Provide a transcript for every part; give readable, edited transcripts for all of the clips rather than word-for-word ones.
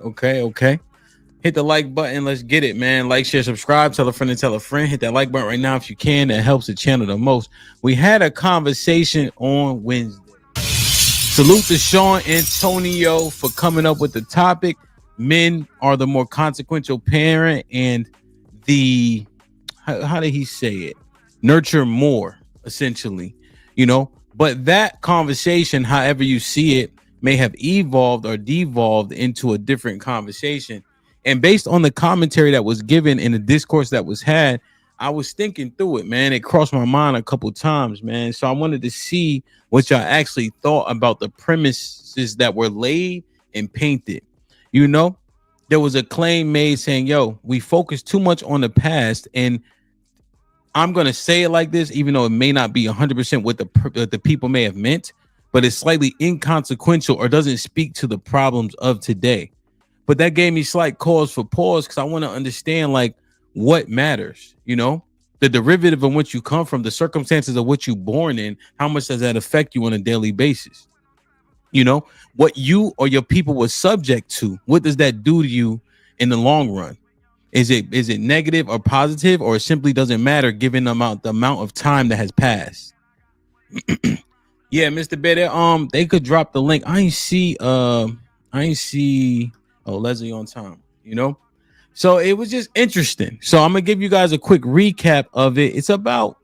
Okay. Hit the like button. Let's get it, man. Like, share, subscribe, tell a friend and tell a friend. Hit that like button right now if you can. That helps the channel the most. We had a conversation on Wednesday. Salute to Sean Antonio for coming up with the topic. Men are the more consequential parent, and the how did he say it? Nurture more, essentially, But that conversation, however you see it, may have evolved or devolved into a different conversation. And based on the commentary that was given in the discourse that was had, I was thinking through it, man. It crossed my mind a couple times, man. So I wanted to see what y'all actually thought about the premises that were laid and painted. There was a claim made saying, yo, we focus too much on the past. And I'm going to say it like this, even though it may not be 100% what the people may have meant, but it's slightly inconsequential or doesn't speak to the problems of today. But that gave me slight cause for pause because I want to understand, like, what matters, the derivative of what you come from, the circumstances of what you're born in, how much does that affect you on a daily basis? What you or your people were subject to, what does that do to you in the long run? Is it negative or positive, or it simply doesn't matter given the amount of time that has passed? Yeah, Mr. Better, they could drop the link. I ain't see Leslie on time, So it was just interesting. So I'm gonna give you guys a quick recap of it. It's about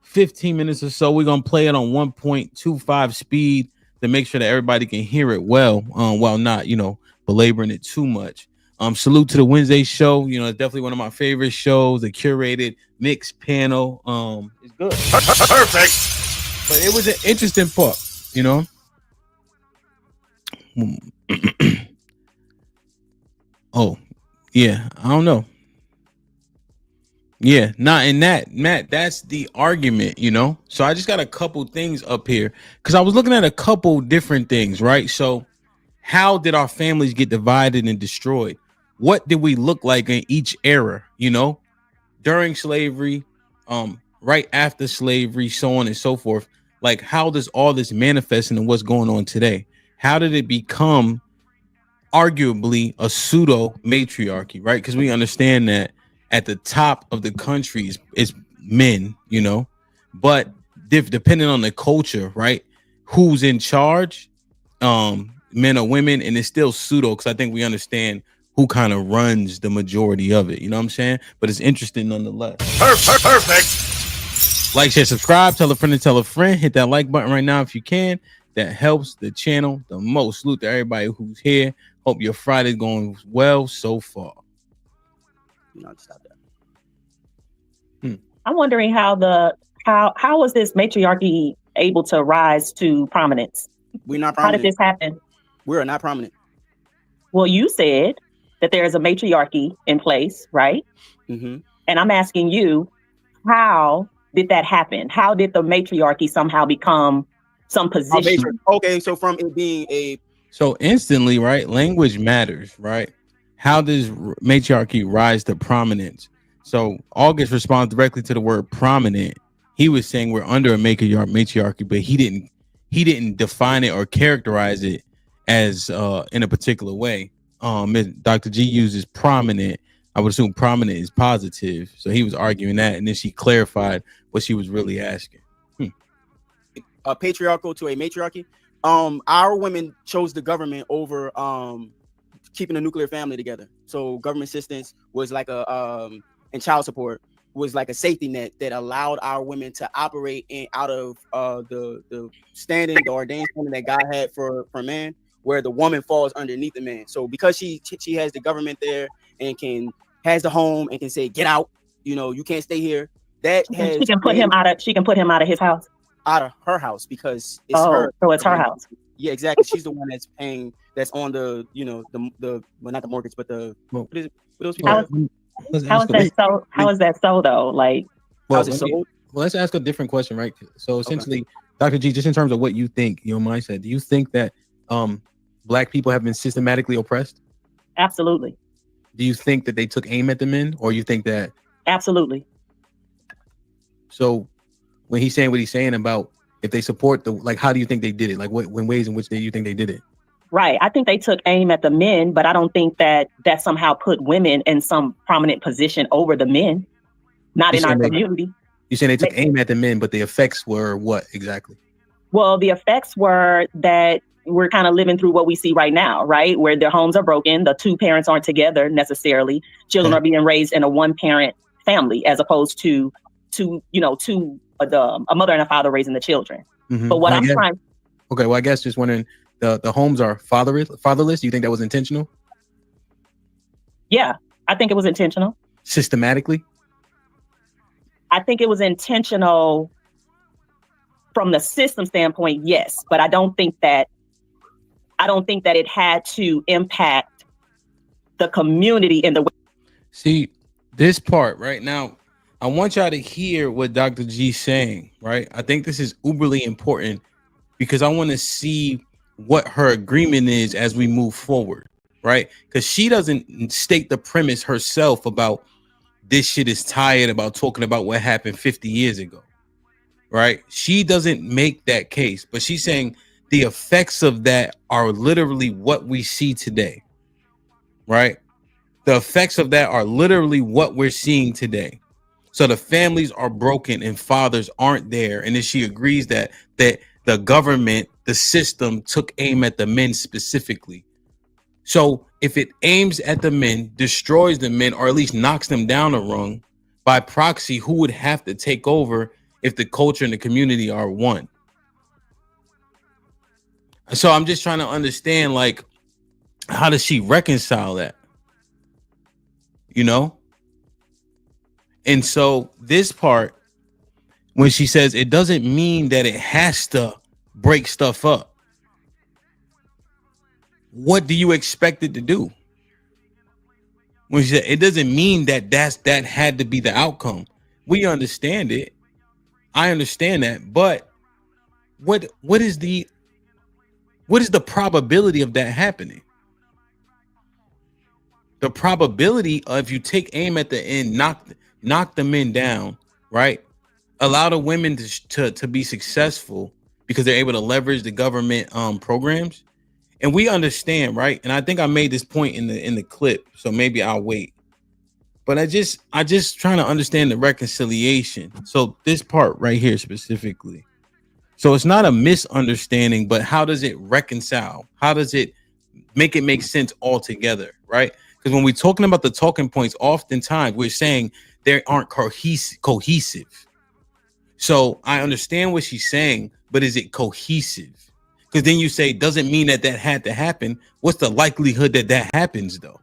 15 minutes or so. We're gonna play it on 1.25 speed to make sure that everybody can hear it well, while not, belaboring it too much. Salute to the Wednesday show. It's definitely one of my favorite shows. The curated mixed panel. It's good. Perfect. But it was an interesting part, Oh, yeah. I don't know. Yeah, not in that, Matt. That's the argument, So I just got a couple things up here because I was looking at a couple different things, right? So how did our families get divided and destroyed? What did we look like in each era, during slavery, right after slavery, so on and so forth? Like, how does all this manifest into what's going on today? How did it become arguably a pseudo matriarchy, right? Because we understand that at the top of the country is men, but depending on the culture, right? Who's in charge, men or women, and it's still pseudo because I think we understand who kind of runs the majority of it. You know what I'm saying? But it's interesting nonetheless. Perfect. Like, share, subscribe, tell a friend and tell a friend. Hit that like button right now if you can. That helps the channel the most. Salute to everybody who's here. Hope your Friday's going well so far. Stop that. I'm wondering how was this matriarchy able to rise to prominence? We're not prominent. How did this happen? We are not prominent. Well, you said that there is a matriarchy in place, right? Mm-hmm. And I'm asking you, how did that happen? How did the matriarchy somehow become some position? Okay, so from it being so instantly, right? Language matters, right? How does matriarchy rise to prominence? So August responds directly to the word prominent. He was saying we're under a matriarchy, but he didn't define it or characterize it as in a particular way. Dr. G uses prominent. I would assume prominent is positive. So he was arguing that, and then she clarified what she was really asking. A patriarchal to a matriarchy. Our women chose the government over keeping a nuclear family together. So government assistance was like and child support was like a safety net that allowed our women to operate out of the standing, the ordained standing that God had for man, where the woman falls underneath the man. So because she has the government there and has the home and can say, get out, you can't stay here. She can put him out of his house. Out of her house because it's her. So it's her house. Yeah, exactly. She's the one that's paying. That's on the well, not the mortgage, but the what is it? What those people? How is that so? How is that so though? Like, let's ask a different question, right? So essentially, Dr. G, just in terms of what you think, your mindset, do you think that Black people have been systematically oppressed? Absolutely. Do you think that they took aim at the men, or you think that? Absolutely. So when he's saying what he's saying about if they support how do you think they did it? Like what ways in which you think they did it? Right. I think they took aim at the men, but I don't think that somehow put women in some prominent position over the men. Not in our community. You saying they took aim at the men, but the effects were what exactly? Well, the effects were that we're kind of living through what we see right now, right? Where their homes are broken, the two parents aren't together necessarily. Children are being raised in a one-parent family as opposed to a mother and a father raising the children. Mm-hmm. But what I'm trying. Okay, well, I guess just wondering, the homes are fatherless. Do you think that was intentional? Yeah, I think it was intentional. Systematically? I think it was intentional from the system standpoint, yes, but I don't think that it had to impact the community in the way. See, this part right now, I want y'all to hear what Dr. G's saying, right? I think this is uberly important because I want to see what her agreement is as we move forward, right? Because she doesn't state the premise herself about this shit is tired about talking about what happened 50 years ago, right? She doesn't make that case, but she's saying the effects of that are literally what we see today, right? The effects of that are literally what we're seeing today. So the families are broken and fathers aren't there. And then she agrees that the government, the system took aim at the men specifically. So if it aims at the men, destroys the men, or at least knocks them down a rung, by proxy, who would have to take over if the culture and the community are one? So I'm just trying to understand, like, how does she reconcile that? You know? And so this part, when she says it doesn't mean that it has to break stuff up, what do you expect it to do? When she said it doesn't mean that that had to be the outcome. We understand it. I understand that, but what is the probability of that happening? The probability of you take aim at the end, knock the men down, right? Allow the women to be successful because they're able to leverage the government programs. And we understand, right? And I think I made this point in the clip, so maybe I'll wait. But I just trying to understand the reconciliation. So this part right here specifically. So it's not a misunderstanding, but how does it reconcile? How does it make sense altogether, right? Because when we're talking about the talking points, oftentimes we're saying they aren't cohesive. So I understand what she's saying, but is it cohesive? Because then you say, doesn't mean that had to happen. What's the likelihood that happens, though?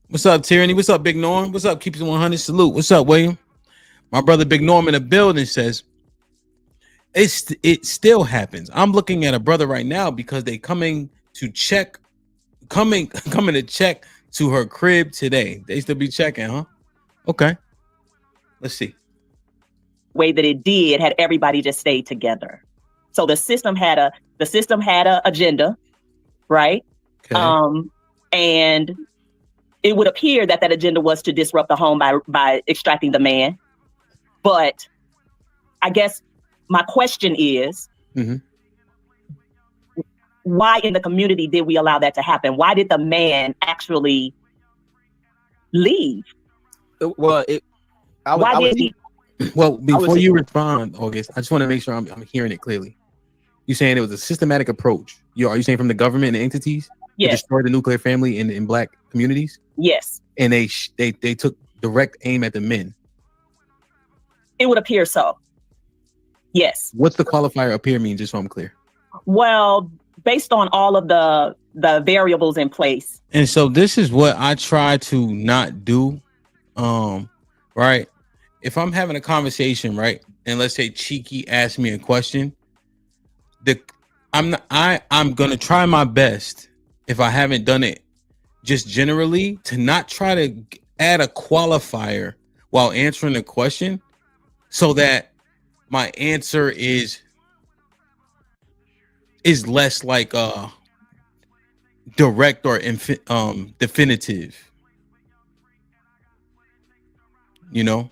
What's up, Tyranny? What's up, Big Norm? What's up, Keep It 100? Salute. What's up, William? My brother Big Norm in the building says, it still happens. I'm looking at a brother right now because they coming to check to her crib today. They still be checking, huh? Okay. Let's see. Way that it did had everybody just stayed together. So the system had a agenda, right? Okay. And it would appear that agenda was to disrupt the home by extracting the man. But I guess my question is, why in the community did we allow that to happen? Why did the man actually leave? Well, before you respond, August, I just want to make sure I'm hearing it clearly. You're saying it was a systematic approach. Are you saying from the government and entities to destroy the nuclear family in Black communities? Yes. And they took direct aim at the men. It would appear so. Yes. What's the qualifier appear mean, just so I'm clear? Well, based on all of the variables in place. And so this is what I try to not do. Right. If I'm having a conversation, right, and let's say Cheeky asks me a question, I'm gonna try my best, if I haven't done it just generally, to not try to add a qualifier while answering the question, so that my answer is less like direct or definitive. You know,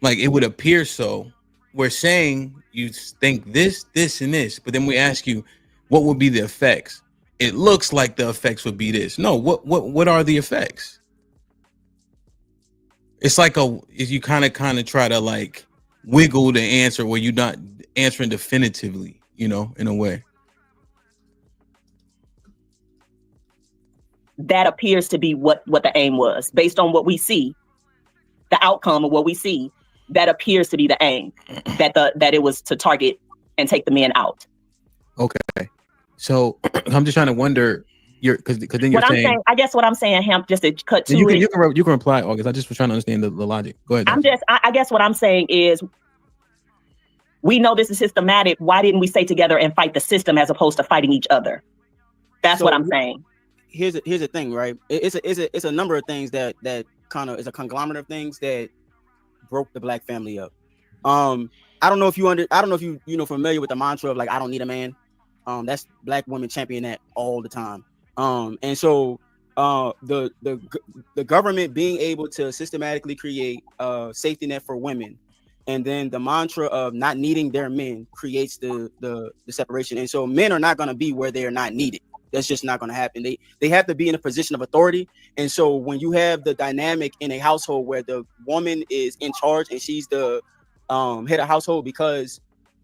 like it would appear so. We're saying you think this, and this, but then we ask you, what would be the effects? It looks like the effects would be this. No, what are the effects? It's like if you kind of try to like wiggle the answer where you're not answering definitively, you know, in a way. That appears to be what the aim was, based on what we see, the outcome of what we see. That appears to be the aim, that it was to target and take the men out. Okay, so I'm just trying to wonder, because then you're saying, I guess what I'm saying, Hamp, just to cut to you it. You can reply, August. I just was trying to understand the logic. Go ahead. I guess what I'm saying is, we know this is systematic. Why didn't we stay together and fight the system as opposed to fighting each other? That's what I'm saying. Here's the thing, right? It's a number of things that kind of is a conglomerate of things that broke the Black family up. I don't know if you familiar with the mantra of like, I don't need a man. That's Black women champion that all the time. And so the government being able to systematically create a safety net for women, and then the mantra of not needing their men creates the separation. And so men are not going to be where they are not needed. That's just not going to happen. They have to be in a position of authority. And so when you have the dynamic in a household where the woman is in charge and she's the head of household because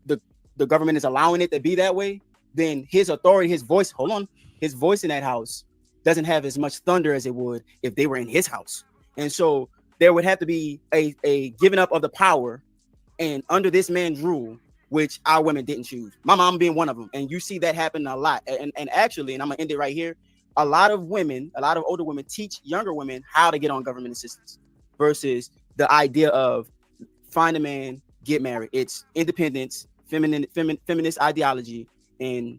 the government is allowing it to be that way, then his authority, his voice in that house doesn't have as much thunder as it would if they were in his house. And so there would have to be a giving up of the power, and under this man's rule, which our women didn't choose. My mom being one of them. And you see that happen a lot. And actually, and I'm gonna end it right here, a lot of older women teach younger women how to get on government assistance versus the idea of find a man, get married. It's independence, feminist ideology, and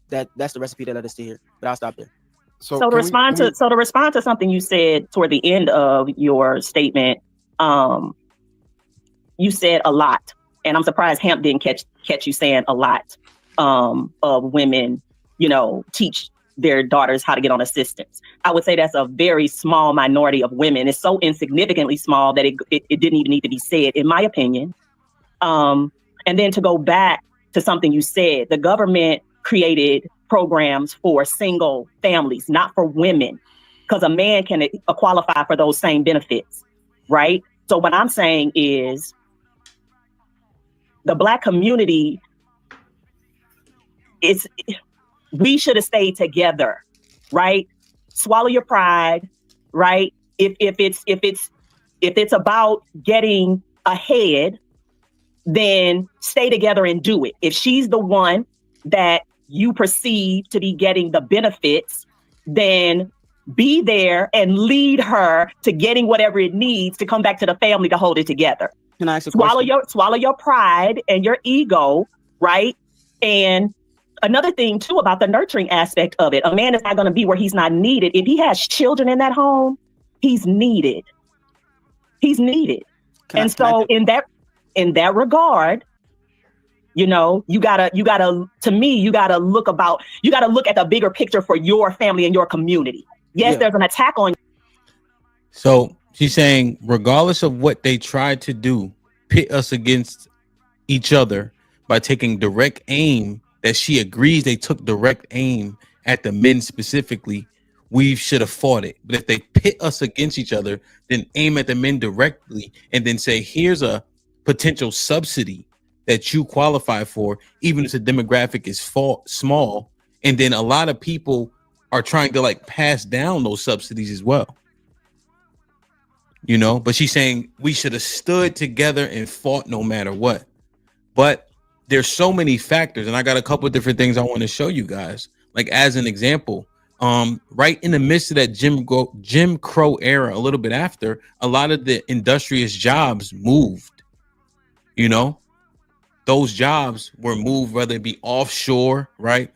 that's the recipe that led us to here. But I'll stop there. So to respond to something you said toward the end of your statement, you said a lot. And I'm surprised Hamp didn't catch you saying a lot of women, teach their daughters how to get on assistance. I would say that's a very small minority of women. It's so insignificantly small that it didn't even need to be said, in my opinion. And then to go back to something you said, the government created programs for single families, not for women, because a man can qualify for those same benefits, right? So what I'm saying is, the Black community, we should have stayed together, right? Swallow your pride, right? If it's about getting ahead, then stay together and do it. If she's the one that you perceive to be getting the benefits, then be there and lead her to getting whatever it needs to come back to the family to hold it together. Can I ask a question? Swallow your pride and your ego, right? And another thing too about the nurturing aspect of it, a man is not going to be where he's not needed. If he has children in that home, he's needed. He's needed. In that regard, you gotta look at the bigger picture for your family and your community. Yes, there's an attack on you. So she's saying, regardless of what they tried to do, pit us against each other by taking direct aim, that she agrees they took direct aim at the men specifically, we should have fought it. But if they pit us against each other, then aim at the men directly and then say, here's a potential subsidy that you qualify for, even if the demographic is small. And then a lot of people are trying to like pass down those subsidies as well. But she's saying we should have stood together and fought no matter what. But there's so many factors, and I got a couple of different things I want to show you guys. Like as an example, right in the midst of that Jim Crow era, a little bit after, a lot of the industrious jobs moved. Those jobs were moved, whether it be offshore, right?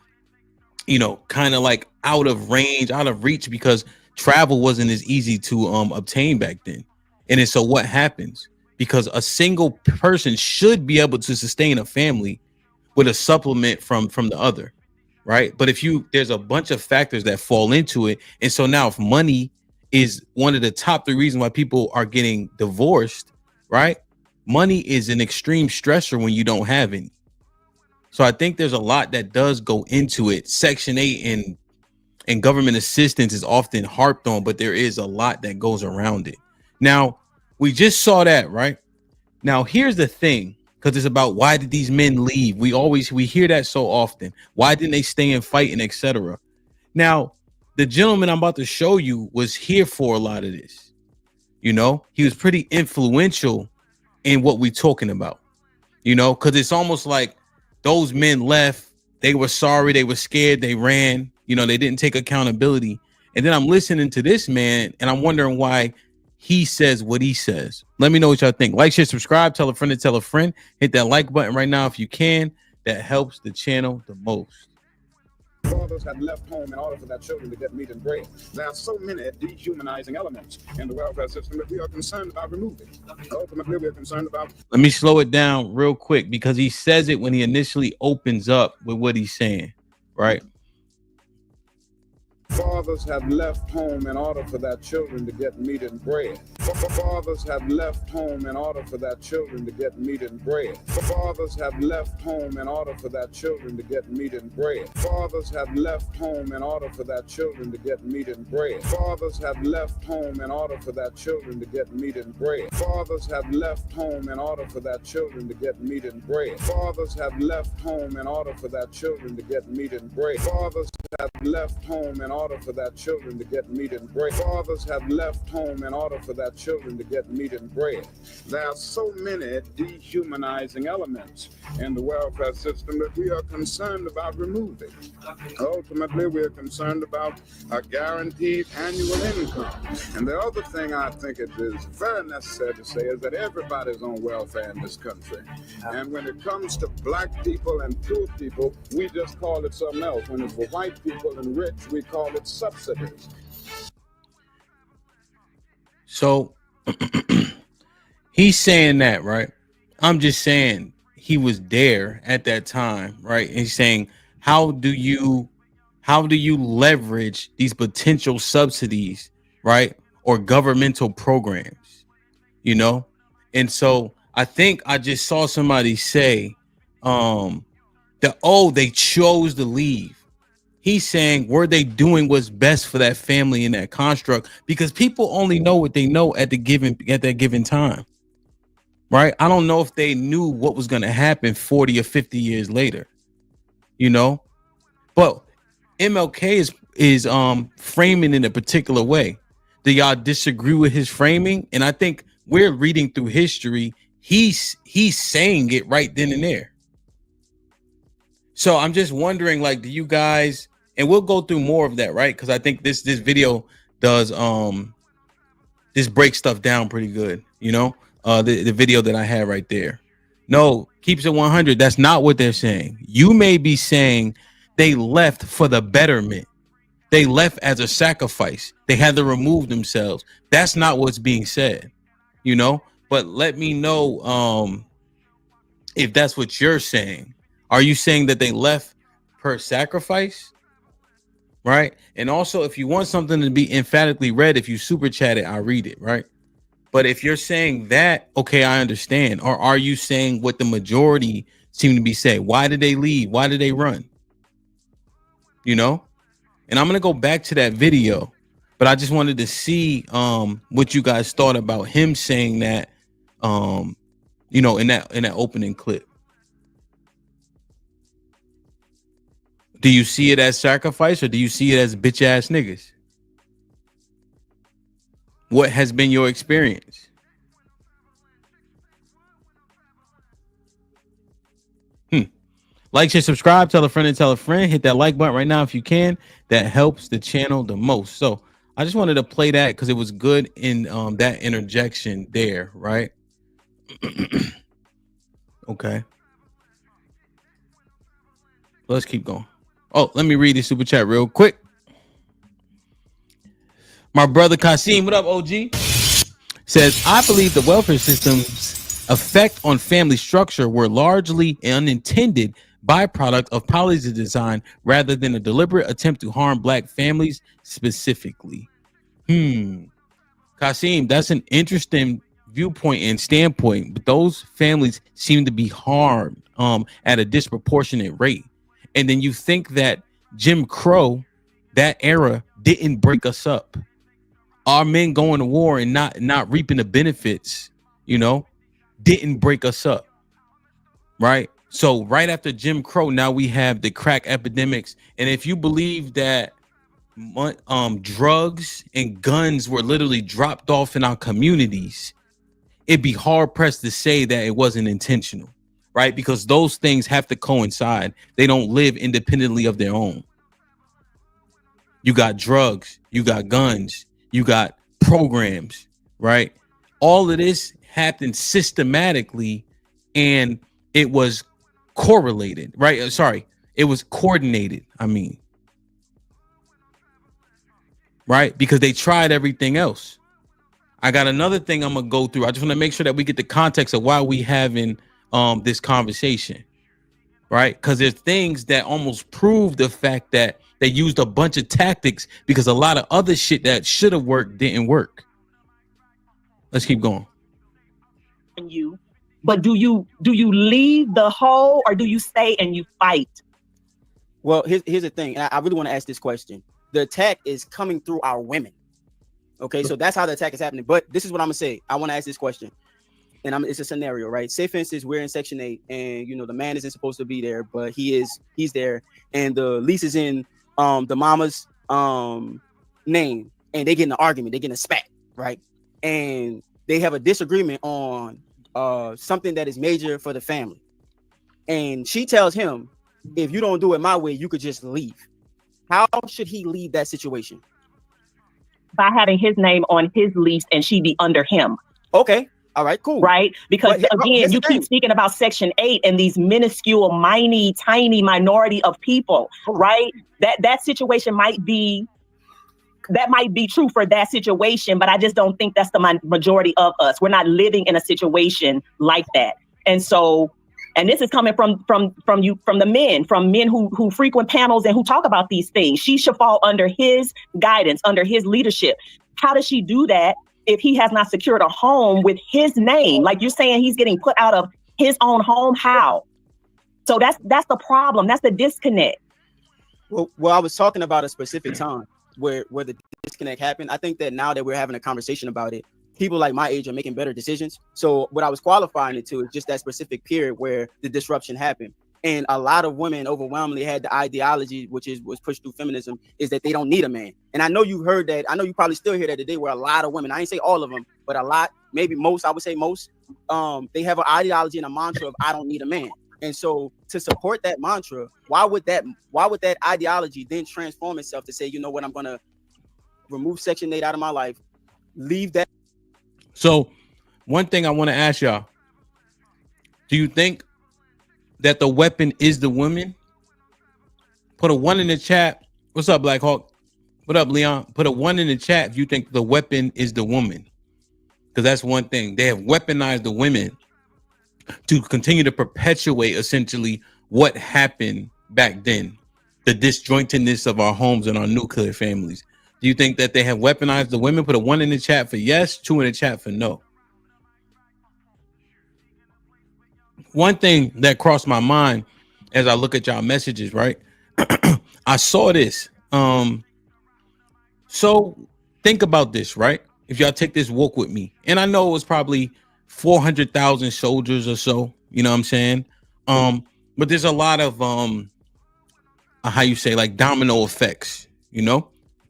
Kind of like out of range, out of reach, because travel wasn't as easy to obtain back then. And then so what happens? Because a single person should be able to sustain a family with a supplement from the other, right? But there's a bunch of factors that fall into it. And so now if money is one of the top 3 reasons why people are getting divorced, right? Money is an extreme stressor when you don't have any. So I think there's a lot that does go into it. Section 8 and government assistance is often harped on, but there is a lot that goes around it. Now, we just saw that, right? Now, here's the thing, because it's about why did these men leave? We hear that so often. Why didn't they stay and fight and etc.? Now, the gentleman I'm about to show you was here for a lot of this. You know, he was pretty influential in what we're talking about, you know, because it's almost like those men left. They were sorry. They were scared. They ran. You know, they didn't take accountability. And then I'm listening to this man and I'm wondering why he says what he says. Let me know what y'all think. Like, share, subscribe, tell a friend to tell a friend. Hit that like button right now if you can. That helps the channel the most. Fathers have left home in order for their children to get meat and bread. There are so many dehumanizing elements in the welfare system that we are concerned about removing. Ultimately, we are concerned about. Let me slow it down real quick because he says it when he initially opens up with what he's saying, right? Fathers have left home in order for their children to get meat and bread. Fathers have left home in order for their children to get meat and bread. Fathers have left home in order for their children to get meat and bread. Fathers have left home in order for their children to get meat and bread. Fathers have left home in order for their children to get meat and bread. Fathers have left home in order for their children to get meat and bread. Fathers have left home in order for their children to get meat and bread. Fathers have left home in order for their children to get meat and bread. Fathers have left home in order for their children to get meat and bread. There are so many dehumanizing elements in the welfare system that we are concerned about removing. Ultimately, we are concerned about a guaranteed annual income. And the other thing I think it is very necessary to say is that everybody's on welfare in this country. And when it comes to black people and poor people, we just call it something else. When it's for white people and rich, we call it subsidies. So he's saying that, right? I'm just saying he was there at that time, right? And he's saying, how do you leverage these potential subsidies, right? Or governmental programs, you know? And so I think I just saw somebody say that, oh, they chose to leave. He's saying, were they doing what's best for that family in that construct? Because people only know what they know at that given time, right? I don't know if they knew what was going to happen 40 or 50 years later, you know. But MLK is framing in a particular way. Do y'all disagree with his framing? And I think we're reading through history. He's saying it right then and there. So I'm just wondering, like, do you guys? And we'll go through more of that, right? Because I think this video does this breaks stuff down pretty good, you know. The video that I had right there. No, keeps it 100. That's not what they're saying. You may be saying they left for the betterment. They left as a sacrifice. They had to remove themselves. That's not what's being said, you know. But let me know if that's what you're saying. Are you saying that they left per sacrifice? Right. And also, if you want something to be emphatically read, if you super chat it, I'll read it. Right. But if you're saying that, OK, I understand. Or are you saying what the majority seem to be saying? Why did they leave? Why did they run? You know, and I'm going to go back to that video. But I just wanted to see what you guys thought about him saying that, you know, in that opening clip. Do you see it as sacrifice or do you see it as bitch ass niggas? What has been your experience? Like, share, subscribe, tell a friend and tell a friend. Hit that like button right now if you can. That helps the channel the most. So I just wanted to play that because it was good in that interjection there, right? Okay. Let's keep going. Oh, let me read the super chat real quick. My brother Kasim, what up, OG? Says, I believe the welfare system's effect on family structure were largely unintended byproduct of policy design rather than a deliberate attempt to harm black families specifically. Kasim, that's an interesting viewpoint and standpoint, but those families seem to be harmed at a disproportionate rate. And then you think that Jim Crow, that era, didn't break us up. Our men going to war and not reaping the benefits, didn't break us up, right? So right after Jim Crow, now we have the crack epidemics. And if you believe that drugs and guns were literally dropped off in our communities, it'd be hard pressed to say that it wasn't intentional, right? Because those things have to coincide. They don't live independently of their own. You got drugs, you got guns, you got programs, right? All of this happened systematically, and it was correlated, right? Sorry, it was coordinated. Right? Because they tried everything else. I got another thing I'm gonna go through. I just want to make sure that we get the context of why we having this conversation, right? Because there's things that almost prove the fact that they used a bunch of tactics because a lot of other shit that should have worked didn't work. Let's keep going. But do you leave the hole, or do you stay and you fight? Well, here's the thing, and I really want to ask this question. The attack is coming through our women. Okay, so that's how the attack is happening. But this is what I'm gonna say. I want to ask this question, and it's a scenario, right? Say, for instance, we're in Section 8, and the man isn't supposed to be there, but he's there, and the lease is in the mama's name, and they get in an argument, they get in a spat, right? And they have a disagreement on something that is major for the family, and she tells him, if you don't do it my way, you could just leave. How should he leave that situation? By having his name on his lease and she be under him. Okay. All right, cool. Right? Because again, you keep speaking about Section 8 and these minuscule, tiny minority of people, right? That situation might be true for that situation, but I just don't think that's the majority of us. We're not living in a situation like that. And so, and this is coming from the men who frequent panels and who talk about these things. She should fall under his guidance, under his leadership. How does she do that if he has not secured a home with his name? Like you're saying, he's getting put out of his own home. How? So that's the problem. That's the disconnect. Well, I was talking about a specific time where the disconnect happened. I think that now that we're having a conversation about it, people like my age are making better decisions. So what I was qualifying it to is just that specific period where the disruption happened. And a lot of women overwhelmingly had the ideology, was pushed through feminism, is that they don't need a man. And I know you heard that. I know you probably still hear that today, where a lot of women, I ain't say all of them, but a lot, maybe most, I would say most, they have an ideology and a mantra of I don't need a man. And so to support that mantra, why would that ideology then transform itself to say, you know what, I'm gonna remove Section 8 out of my life, leave that. So one thing I want to ask y'all, do you think that the weapon is the women? Put a 1 in the chat. What's up, Black Hawk? What up, Leon? Put a 1 in the chat if you think the weapon is the woman. Because that's one thing. They have weaponized the women to continue to perpetuate essentially what happened back then. The disjointedness of our homes and our nuclear families. Do you think that they have weaponized the women? Put a 1 in the chat for yes, 2 in the chat for no. One thing that crossed my mind as I look at y'all messages, right? I saw this. So think about this, right? If y'all take this walk with me, and I know it was probably 400,000 soldiers or so, you know what I'm saying? But there's a lot of how you say, like domino effects, you know?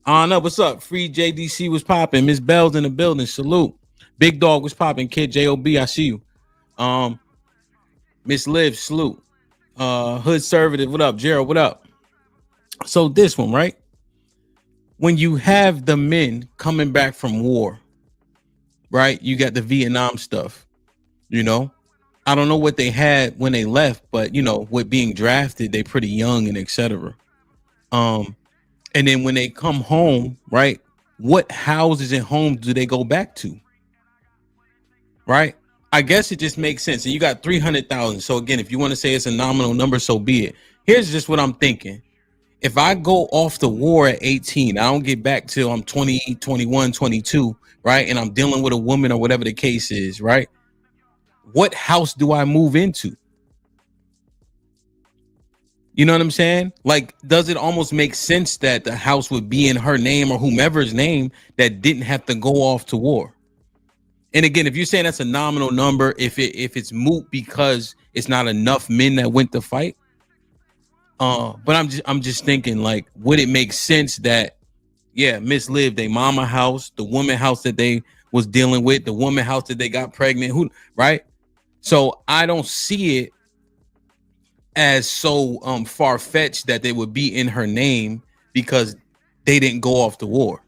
Anna, what's up? Free JDC was popping. Miss Bell's in the building. Salute. Big Dog was popping. Kid JOB, I see you. Miss Liv, salute. Hood Conservative, what up? Gerald, what up? So this one, right? When you have the men coming back from war, right? You got the Vietnam stuff, you know? I don't know what they had when they left, but, you know, with being drafted, they pretty young and etc. And then when they come home, right? What houses and homes do they go back to? Right? I guess it just makes sense. And you got 300,000. So again, if you want to say it's a nominal number, so be it. Here's just what I'm thinking. If I go off the war at 18, I don't get back till I'm 20, 21, 22, right? And I'm dealing with a woman or whatever the case is, right? What house do I move into? You know what I'm saying? Like, does it almost make sense that the house would be in her name or whomever's name that didn't have to go off to war? And again, if you're saying that's a nominal number, if it's moot because it's not enough men that went to fight, but I'm just thinking, like, would it make sense that, yeah, Miss Liv, they mama house, the woman house that they was dealing with, the woman house that they got pregnant, who, right? So I don't see it as so far-fetched that they would be in her name because they didn't go off to war.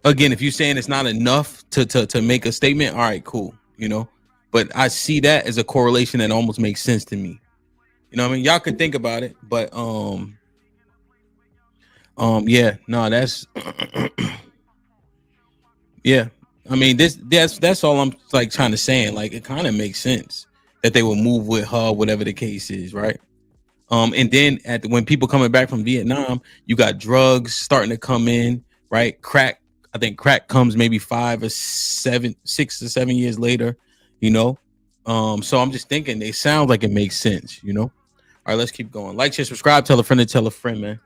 Again, if you're saying it's not enough to make a statement, all right, cool, you know. But I see that as a correlation that almost makes sense to me. You know what I mean? Y'all can think about it, but yeah, no, that's yeah. I mean, that's all I'm like trying to say. Like, it kind of makes sense that they would move with her, whatever the case is, right? And then when people coming back from Vietnam, you got drugs starting to come in, right? Crack, I think crack comes maybe 6 or 7 years later, you know. So I'm just thinking they sound like it makes sense, you know. All right, let's keep going. Like, share, subscribe, tell a friend, man.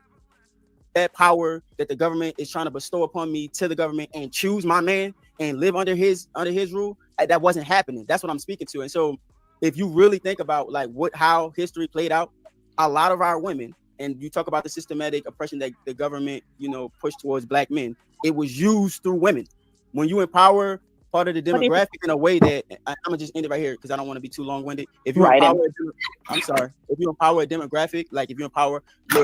That power that the government is trying to bestow upon me to the government and choose my man and live under his rule, that wasn't happening. That's what I'm speaking to. And so if you really think about like how history played out, a lot of our women, and you talk about the systematic oppression that the government, you know, pushed towards black men, it was used through women. When you empower part of the demographic in a way that, I'm gonna just end it right here because I don't want to be too long-winded. If you empower, if you empower a demographic, like if you empower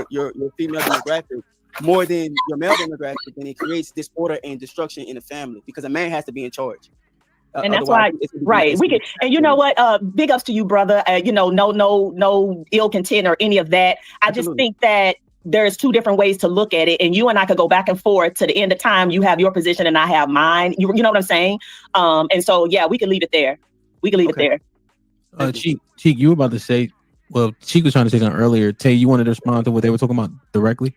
your female demographic more than your male demographic, then it creates disorder and destruction in the family because a man has to be in charge. And that's why, right? We can, and you know what? Big ups to you, brother. You know, no ill content or any of that. I just think that there's two different ways to look at it, and you and I could go back and forth to the end of time. You have your position, and I have mine. You know what I'm saying? And so, yeah, we can leave it there. We can leave it there. Cheek, you were about to say. Well, Cheek was trying to say something earlier. Tay, you wanted to respond to what they were talking about directly?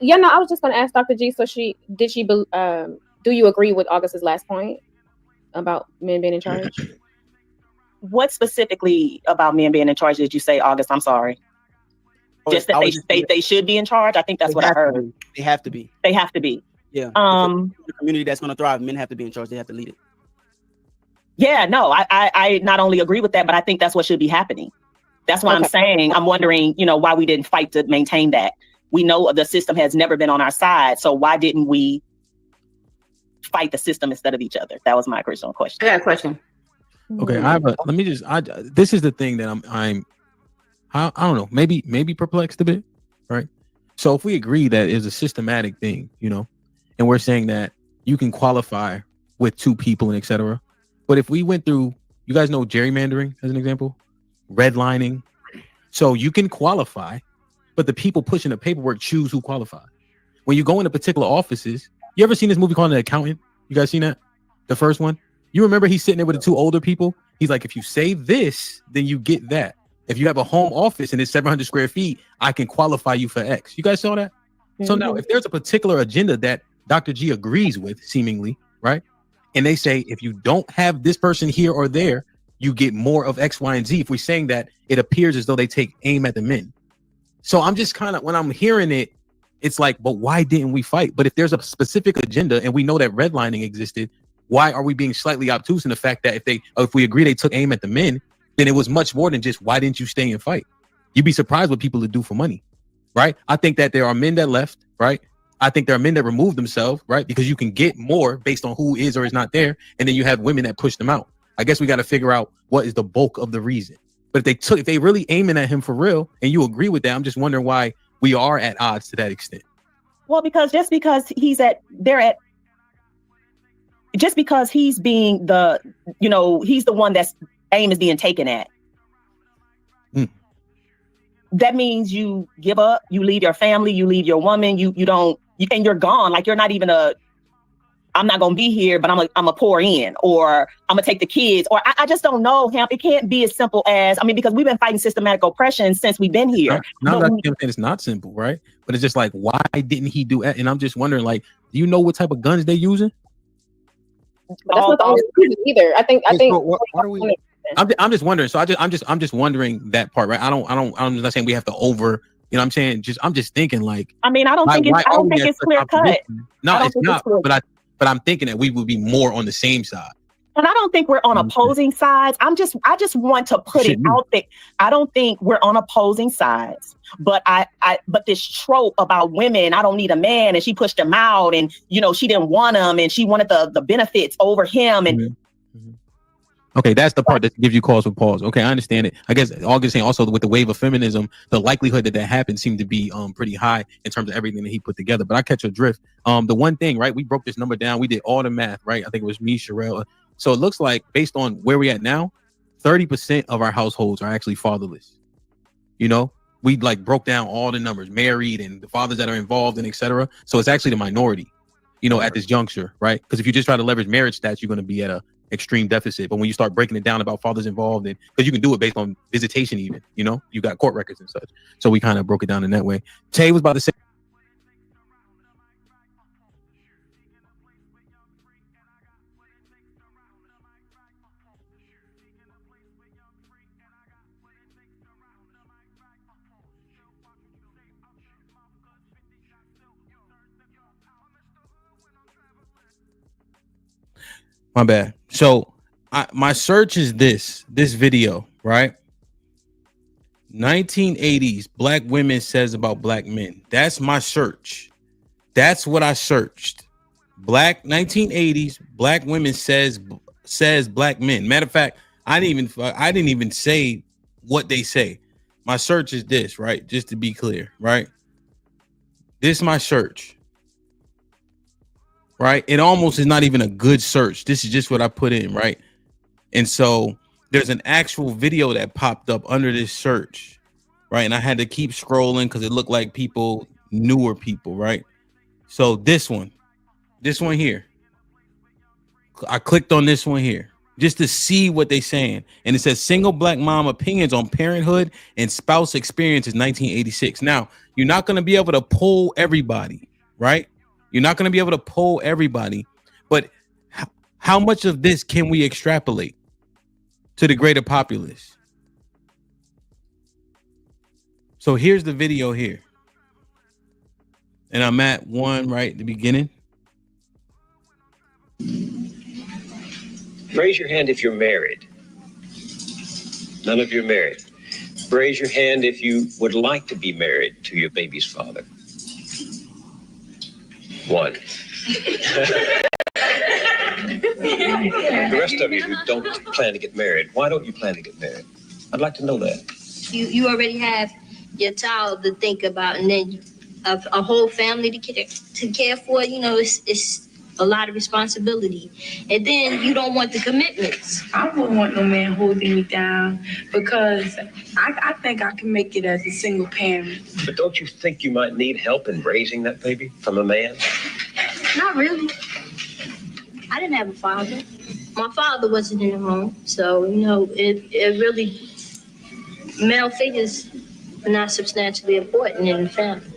Yeah, no, I was just going to ask Dr. G. So do you agree with August's last point about men being in charge? What specifically about men being in charge did you say, August? I'm sorry. Just that they should be in charge. I think that's what I heard. They have to be. They have to be. Yeah. The community that's going to thrive, men have to be in charge. They have to lead it. Yeah, no, I not only agree with that, but I think that's what should be happening. That's why I'm saying, I'm wondering, you know, why we didn't fight to maintain that. We know the system has never been on our side. So why didn't we fight the system instead of each other? That was my original question. I got a question. Okay, this is the thing that I don't know, maybe perplexed a bit, right? So if we agree that it's a systematic thing, you know, and we're saying that you can qualify with two people and etc. But if we went through, you guys know gerrymandering as an example, redlining. So you can qualify, but the people pushing the paperwork choose who qualify. When you go into particular offices, you ever seen this movie called The Accountant? You guys seen that? The first one? You remember he's sitting there with the two older people? He's like, if you say this, then you get that. If you have a home office and it's 700 square feet, I can qualify you for X. You guys saw that? Mm-hmm. So now if there's a particular agenda that Dr. G agrees with, seemingly, right? And they say, if you don't have this person here or there, you get more of X, Y, and Z. If we're saying that, it appears as though they take aim at the men. So I'm just kind of, when I'm hearing it, it's like, but why didn't we fight? But if there's a specific agenda and we know that redlining existed, why are we being slightly obtuse in the fact that if we agree they took aim at the men, then it was much more than just, why didn't you stay and fight? You'd be surprised what people would do for money, right? I think that there are men that left, right? I think there are men that removed themselves, right? Because you can get more based on who is or is not there. And then you have women that push them out. I guess we got to figure out what is the bulk of the reason. But if they really aiming at him for real, and you agree with that, I'm just wondering why we are at odds to that extent. Well, because just because he's being the, you know, he's the one that's aim is being taken at. That means you give up, you leave your family, you leave your woman, and you're gone. Like, you're not even I'm not going to be here, but I'm a pour in, or I'm going to take the kids, or I just don't know, Hamp. It can't be as simple as, because we've been fighting systematic oppression since we've been here. It's not simple, right? But it's just like, why didn't he do that? And I'm just wondering, like, do you know what type of guns they're using? But that's not the only reason either. I think I'm just wondering. So I'm just wondering that part, right? I'm not saying we have to over. You know what I'm saying? I'm just thinking like. I mean, I don't think it's clear cut. No, it's not. But I'm thinking that we would be more on the same side. And I don't think we're on opposing sides. I just want to put it out there. I don't think we're on opposing sides. But but this trope about women, I don't need a man, and she pushed him out, and she didn't want him, and she wanted the benefits over him, and okay, that's the part that gives you cause for pause. Okay, I understand it. I guess August saying also with the wave of feminism, the likelihood that happened seemed to be pretty high in terms of everything that he put together. But I catch your drift. The one thing, right? We broke this number down. We did all the math, right? I think it was me, Sherelle. So it looks like based on where we at now, 30% of our households are actually fatherless. We like broke down all the numbers, married and the fathers that are involved and etc. So it's actually the minority, at this juncture, right? Because if you just try to leverage marriage stats, you're going to be at a extreme deficit. But when you start breaking it down about fathers involved, and because you can do it based on visitation, even you got court records and such. So we kind of broke it down in that way. Tay was about to say. My bad. So my search is this video, right? 1980s black women says about black men. That's my search. That's what I searched. Black 1980s black women says black men. Matter of fact, I didn't even say what they say. My search is this, right? Just to be clear, right? This is my search. Right. It almost is not even a good search. This is just what I put in. Right. And so there's an actual video that popped up under this search. Right. And I had to keep scrolling because it looked like newer people. Right. So this one here. I clicked on this one here just to see what they're saying. And it says single black mom opinions on parenthood and spouse experiences 1986. Now, you're not going to be able to poll everybody. Right. You're not going to be able to poll everybody, but how much of this can we extrapolate to the greater populace? So here's the video here. And I'm at one right at the beginning. Raise your hand if you're married. None of you are married. Raise your hand if you would like to be married to your baby's father. One. The rest of you who don't plan to get married, why don't you plan to get married? I'd like to know that. You already have your child to think about, and then a whole family to care for. It's a lot of responsibility, and then you don't want the commitments. I wouldn't want no man holding me down because I think I can make it as a single parent. But don't you think you might need help in raising that baby from a man? Not really. I didn't have a father. My father wasn't in the home, so it really, male figures are not substantially important in the family.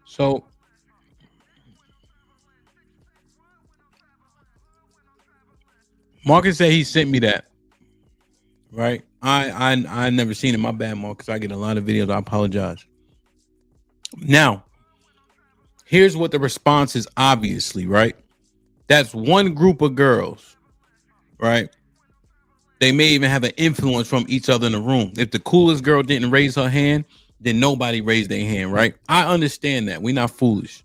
So Marcus said he sent me that. Right. I never seen it. My bad, Marcus. I get a lot of videos. I apologize. Now, here's what the response is, obviously, right? That's one group of girls, right? They may even have an influence from each other in the room. If the coolest girl didn't raise her hand, then nobody raised their hand, right? I understand that. We're not foolish.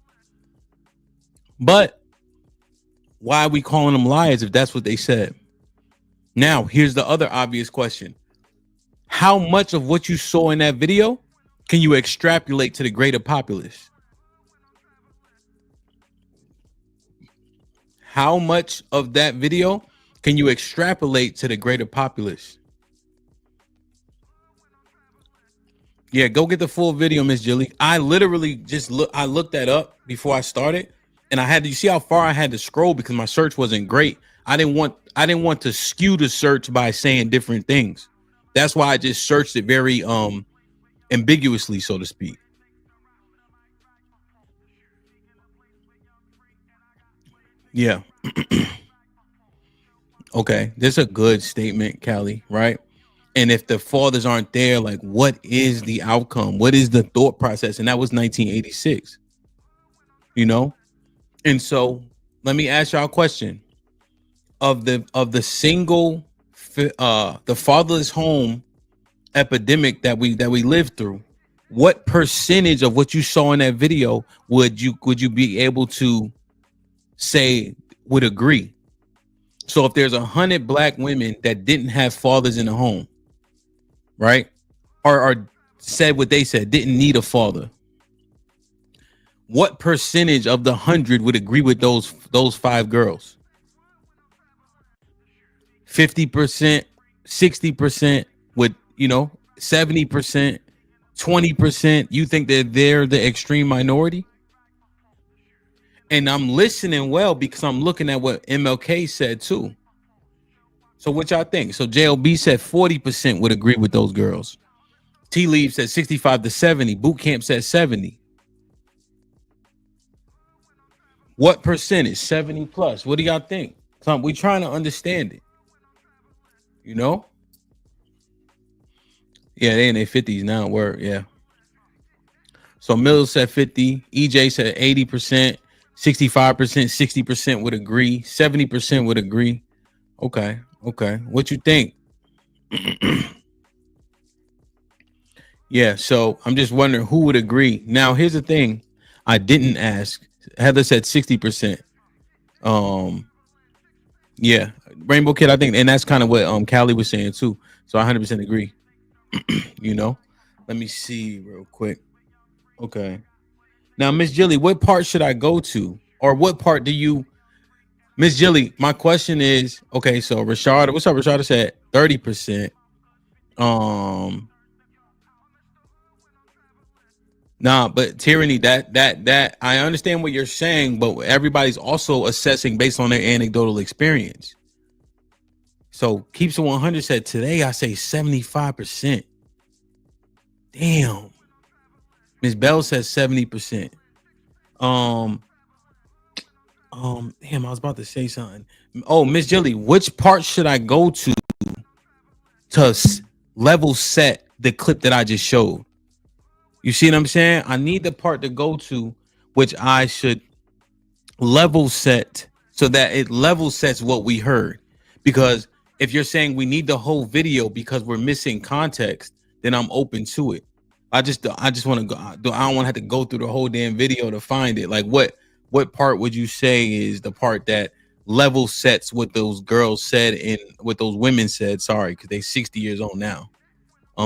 But why are we calling them liars if that's what they said? Now, here's the other obvious question. How much of what you saw in that video can you extrapolate to the greater populace? How much of that video can you extrapolate to the greater populace? Yeah, go get the full video, Miss Jilly. I literally I looked that up before I started, and you see how far I had to scroll because my search wasn't great. I didn't want to skew the search by saying different things. That's why I just searched it very ambiguously, so to speak. Yeah. Okay, this is a good statement, Callie, right? And if the fathers aren't there, like, what is the outcome? What is the thought process? And that was 1986, you know? And so let me ask y'all a question. Of the single the fatherless home epidemic that we lived through, what percentage of what you saw in that video would you be able to say would agree? So if there's 100 black women that didn't have fathers in the home, right, or said what they said, didn't need a father, what percentage of the 100 would agree with those 5 girls? 50%, 60%, with 70%, 20%? You think that they're the extreme minority? And I'm listening well because I'm looking at what MLK said too. So what y'all think? So JLB said 40% would agree with those girls. T Leave said 65 to 70. Boot Camp said 70. What percentage? 70 plus. What do y'all think? We trying to understand it. Yeah, they in their 50s now. Word, yeah. So Mills said 50. EJ said 80%. 65%, 60% would agree. 70% would agree. Okay. What you think? Yeah, so I'm just wondering who would agree. Now, here's the thing. I didn't ask. Heather said 60%. Yeah, Rainbow Kid, I think, and that's kind of what Callie was saying too. So I 100% agree. Let me see real quick. Okay. Now, Miss Jilly, what part should I go to? Or what part do you, Miss Jilly, my question is, okay, so Rashada, what's up? Rashada said 30%. Nah, but Tyranny, that I understand what you're saying, but everybody's also assessing based on their anecdotal experience. So Keeps It 100 said today I say 75%. Damn. Miss Bell says 70%. Damn, I was about to say something. Oh, Miss Jilly, which part should I go to level set the clip that I just showed? You see what I'm saying? I need the part to go to which I should level set so that it level sets what we heard. Because if you're saying we need the whole video because we're missing context, then I'm open to it. I just want to go. I don't want to have to go through the whole damn video to find it. Like what part would you say is the part that level sets what those girls said and what those women said? Sorry, because they 60 years old now.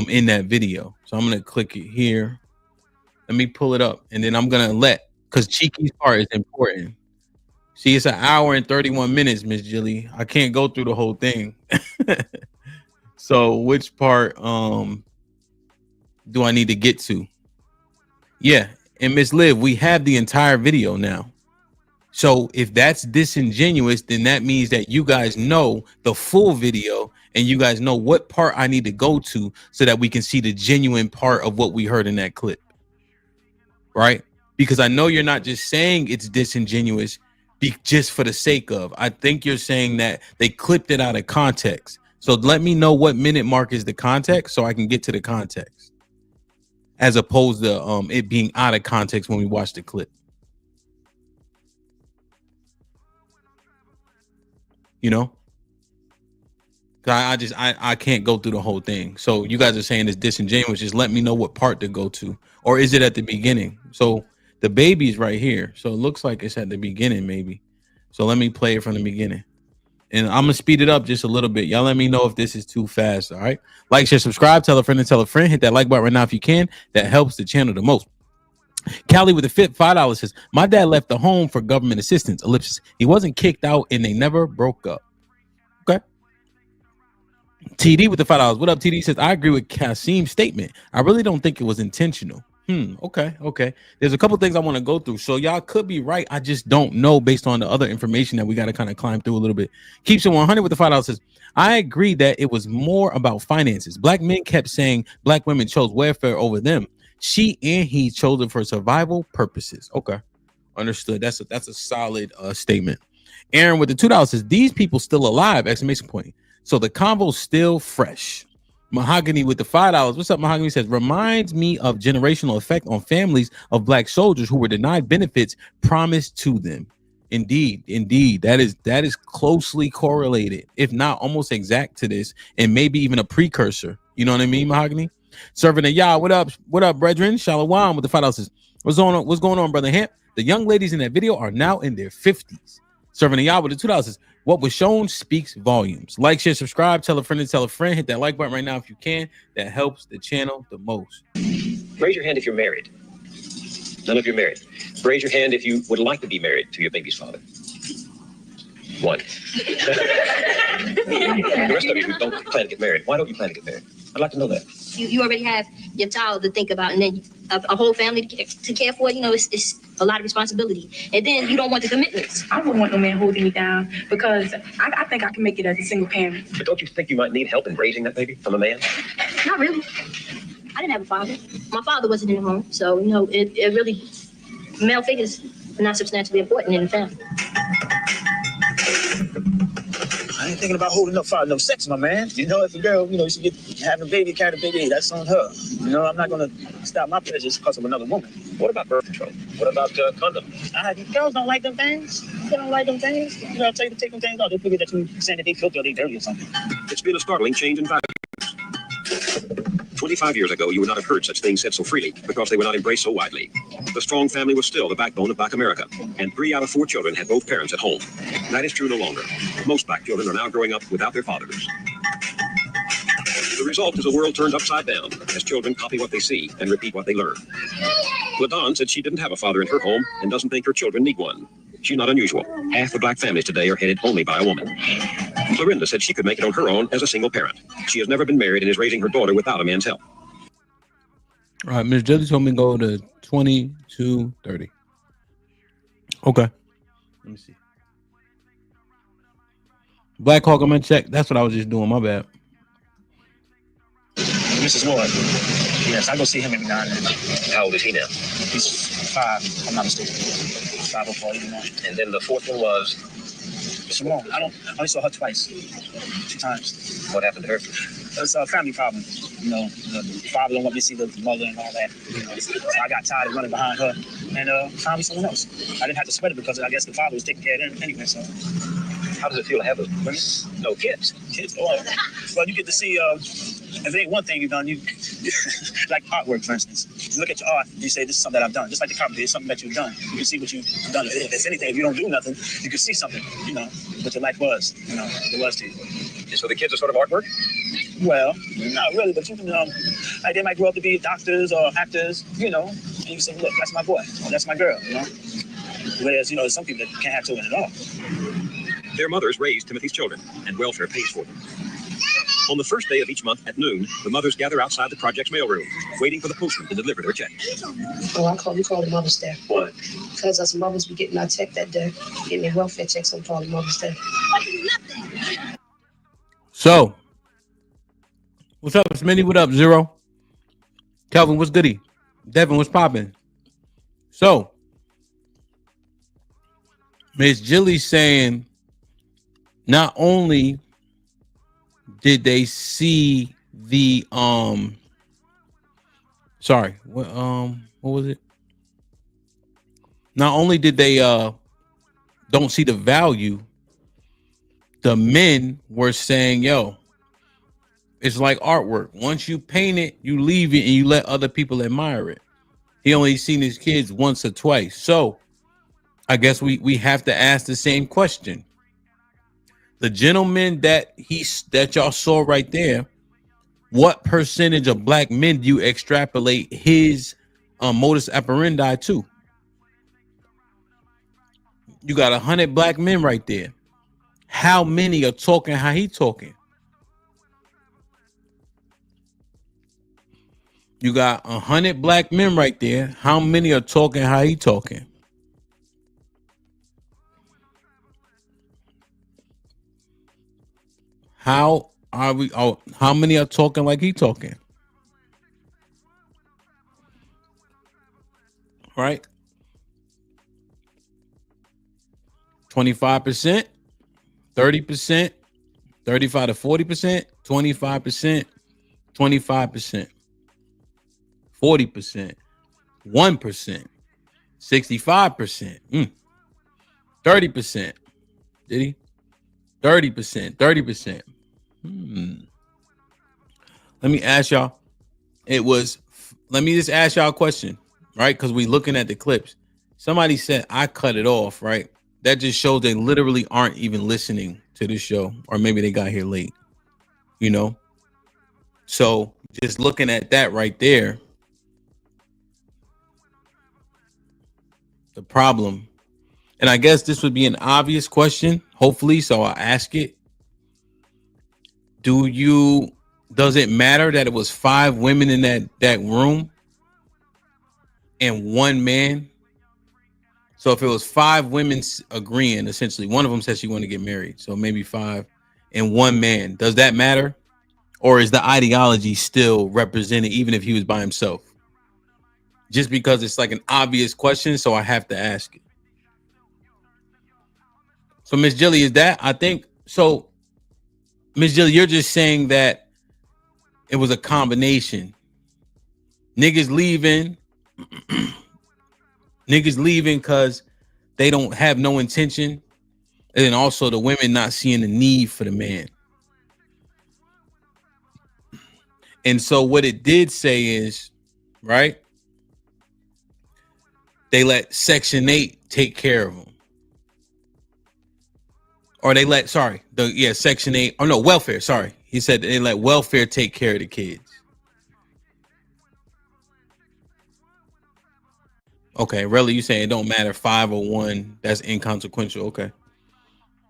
In that video. So I'm gonna click it here. Let me pull it up, and then I'm gonna because Cheeky's part is important. See, it's an hour and 31 minutes, Miss Jilly. I can't go through the whole thing. So which part do I need to get to? Yeah, and Miss Liv, we have the entire video now. So if that's disingenuous, then that means that you guys know the full video and you guys know what part I need to go to so that we can see the genuine part of what we heard in that clip. Right? Because I know you're not just saying it's disingenuous just for the sake of. I think you're saying that they clipped it out of context. So let me know what minute mark is the context so I can get to the context, as opposed to it being out of context when we watch the clip. I can't go through the whole thing. So you guys are saying it's disingenuous. Just let me know what part to go to. Or is it at the beginning? So the baby's right here. So it looks like it's at the beginning, maybe. So let me play it from the beginning. And I'm going to speed it up just a little bit. Y'all let me know if this is too fast, all right? Like, share, subscribe, tell a friend and tell a friend. Hit that like button right now if you can. That helps the channel the most. Callie with the $5 says, my dad left the home for government assistance. Ellipsis. He wasn't kicked out and they never broke up. Okay. TD with the $5. What up, TD? Says, I agree with Kasim's statement. I really don't think it was intentional. Okay. There's a couple things I want to go through. So y'all could be right. I just don't know based on the other information that we got to kind of climb through a little bit. Keeps It 100 with the $5 says, I agree that it was more about finances. Black men kept saying black women chose welfare over them. She and he chose it for survival purposes. Okay. Understood. That's a solid statement. Aaron with the $2 says, these people still alive, exclamation point. So the convo's still fresh. Mahogany with the $5. What's up, Mahogany? Says, reminds me of generational effect on families of black soldiers who were denied benefits promised to them. Indeed, that is closely correlated, if not almost exact to this, and maybe even a precursor. You know what I mean, Mahogany? Servant of Yah, what up, brethren? Shalom with the $5 says, what's going on, brother Hamp? The young ladies in that video are now in their 50s. Servant of Yah with the $2 says, what was shown speaks volumes. Like, share, subscribe, tell a friend and tell a friend. Hit that like button right now if you can. That helps the channel the most. Raise your hand if you're married. None of you are married. Raise your hand if you would like to be married to your baby's father. 1. The rest of you who don't plan to get married, why don't you plan to get married? I'd like to know that. You already have your child to think about, and then a whole family to care for. You know, it's a lot of responsibility. And then you don't want the commitments. I wouldn't want no man holding me down because I think I can make it as a single parent. But don't you think you might need help in raising that baby from a man? Not really. I didn't have a father. My father wasn't in the home, so you know, it really male figures are not substantially important in the family. I ain't thinking about holding up for no sex, my man. You know, if a girl, you know, she get having a baby, carrying a baby, that's on her. You know, I'm not gonna stop my pleasures because of another woman. What about birth control? What about condoms? Girls don't like them things. They don't like them things. You know, tell you to take them things out. They figure that you saying that they filthy or they dirty or something. It's been a startling change in values. 25 years ago, you would not have heard such things said so freely because they were not embraced so widely. The strong family was still the backbone of Black America, and 3 out of 4 children had both parents at home. That is true no longer. Most Black children are now growing up without their fathers. The result is a world turned upside down as children copy what they see and repeat what they learn. LaDawn said she didn't have a father in her home and doesn't think her children need one. She's not unusual. Half the Black families today are headed only by a woman. Florinda said she could make it on her own as a single parent. She has never been married and is raising her daughter without a man's help. All right, Miss Jelly told me to go to 22:30. Okay. Let me see. Black Hawk, I'm gonna check. That's what I was just doing. My bad. Mrs. Ward. Yes, I go see him every now and then. How old is he now? He's 5, if I'm not mistaken. 5 or 4, you know. And then the fourth one was? Simone. I only saw her twice. 2 times. What happened to her? It's a family problem. You know, the father don't want me to see the mother and all that. You know, so I got tired of running behind her and found me someone else. I didn't have to sweat it because I guess the father was taking care of them anyway. So, how does it feel to have no kids? Kids? Oh, well, you get to see. If it ain't one thing you've done, you like artwork, for instance. You look at your art, you say, this is something that I've done. Just like the carpenter, it's something that you've done. You can see what you've done. If it's anything, if you don't do nothing, you can see something, you know, what your life was, you know, it was to you. So the kids are sort of artwork? Well, not really, but you can, like they might grow up to be doctors or actors, you know, and you say, look, that's my boy, or that's my girl, you know. Whereas, you know, there's some people that can't have children at all. Their mothers raised Timothy's children, and welfare pays for them. On the first day of each month at noon, the mothers gather outside the project's mailroom, waiting for the postman to deliver their check. Oh, we call it Mother's Day. Why? Because us mothers be getting our check that day, getting their welfare check, so we call it Mother's Day. So, what's up, Smitty? What up, Zero? Kelvin, what's goody? Devin, what's popping? So, Miss Jilly's saying not only did they see the sorry, what was it? Not only did they don't see the value, the men were saying, yo, it's like artwork. Once you paint it, you leave it and you let other people admire it. He only seen his kids once or twice. So I guess we have to ask the same question. The gentleman that y'all saw right there, what percentage of black men do you extrapolate his modus operandi to? You got 100 black men right there. How many are talking how he talking? You got 100 black men right there. How many are talking how he talking? How are we? Oh, how many are talking like he talking? Right? 25%, 30%, 35 to 40%, 25%, 25%, 40%, 1%, 65%, 30%. Did he? 30%, 30%. Let me ask y'all. Let me just ask y'all a question, right? Because we looking at the clips. Somebody said I cut it off, right? That just shows they literally aren't even listening to the show, or maybe they got here late, you know? So just looking at that right there, the problem, and I guess this would be an obvious question, hopefully, so I'll ask it. Does it matter that it was 5 women in that room and 1 man? So if it was 5 women agreeing, essentially, one of them says she want to get married, so maybe 5 and 1 man, does that matter? Or is the ideology still represented even if he was by himself? Just because it's like an obvious question, so I have to ask it. So Miss Jilly, is that, I think, so Miss Jilly, you're just saying that it was a combination. Niggas leaving because they don't have no intention. And then also the women not seeing the need for the man. And so what it did say is, right? They let Section 8 take care of them. Or they let, Section 8, oh no, welfare, sorry. He said they let welfare take care of the kids. Okay, really, you saying it don't matter 5 or 1, that's inconsequential, okay.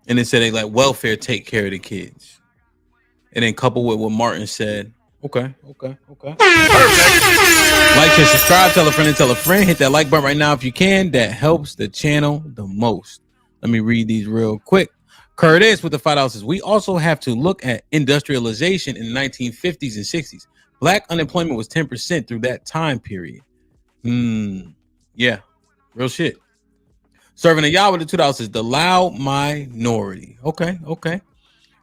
And it said they let welfare take care of the kids. And then coupled with what Martin said, okay. Perfect. Like, share, subscribe, tell a friend and tell a friend. Hit that like button right now if you can. That helps the channel the most. Let me read these real quick. Curtis with the $5 says, we also have to look at industrialization in the 1950s and 60s. Black unemployment was 10% through that time period. Yeah, real shit. Serving a Yah with the $2 says, the loud minority. Okay.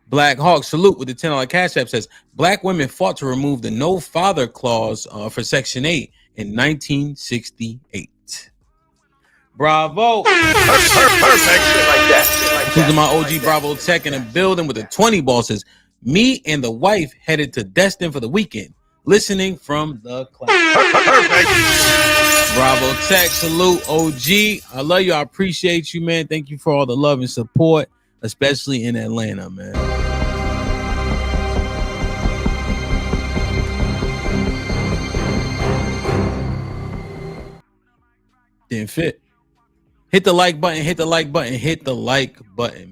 Black Hawk Salute with the $10 Cash App says, Black women fought to remove the no father clause for Section 8 in 1968. Bravo. Perfect. Shit like that. This is my OG Bravo Tech in the building with the 20 ball says, me and the wife headed to Destin for the weekend, listening from the class. Perfect. Bravo Tech, salute OG. I love you. I appreciate you, man. Thank you for all the love and support, especially in Atlanta, man. Didn't fit. Hit the like button,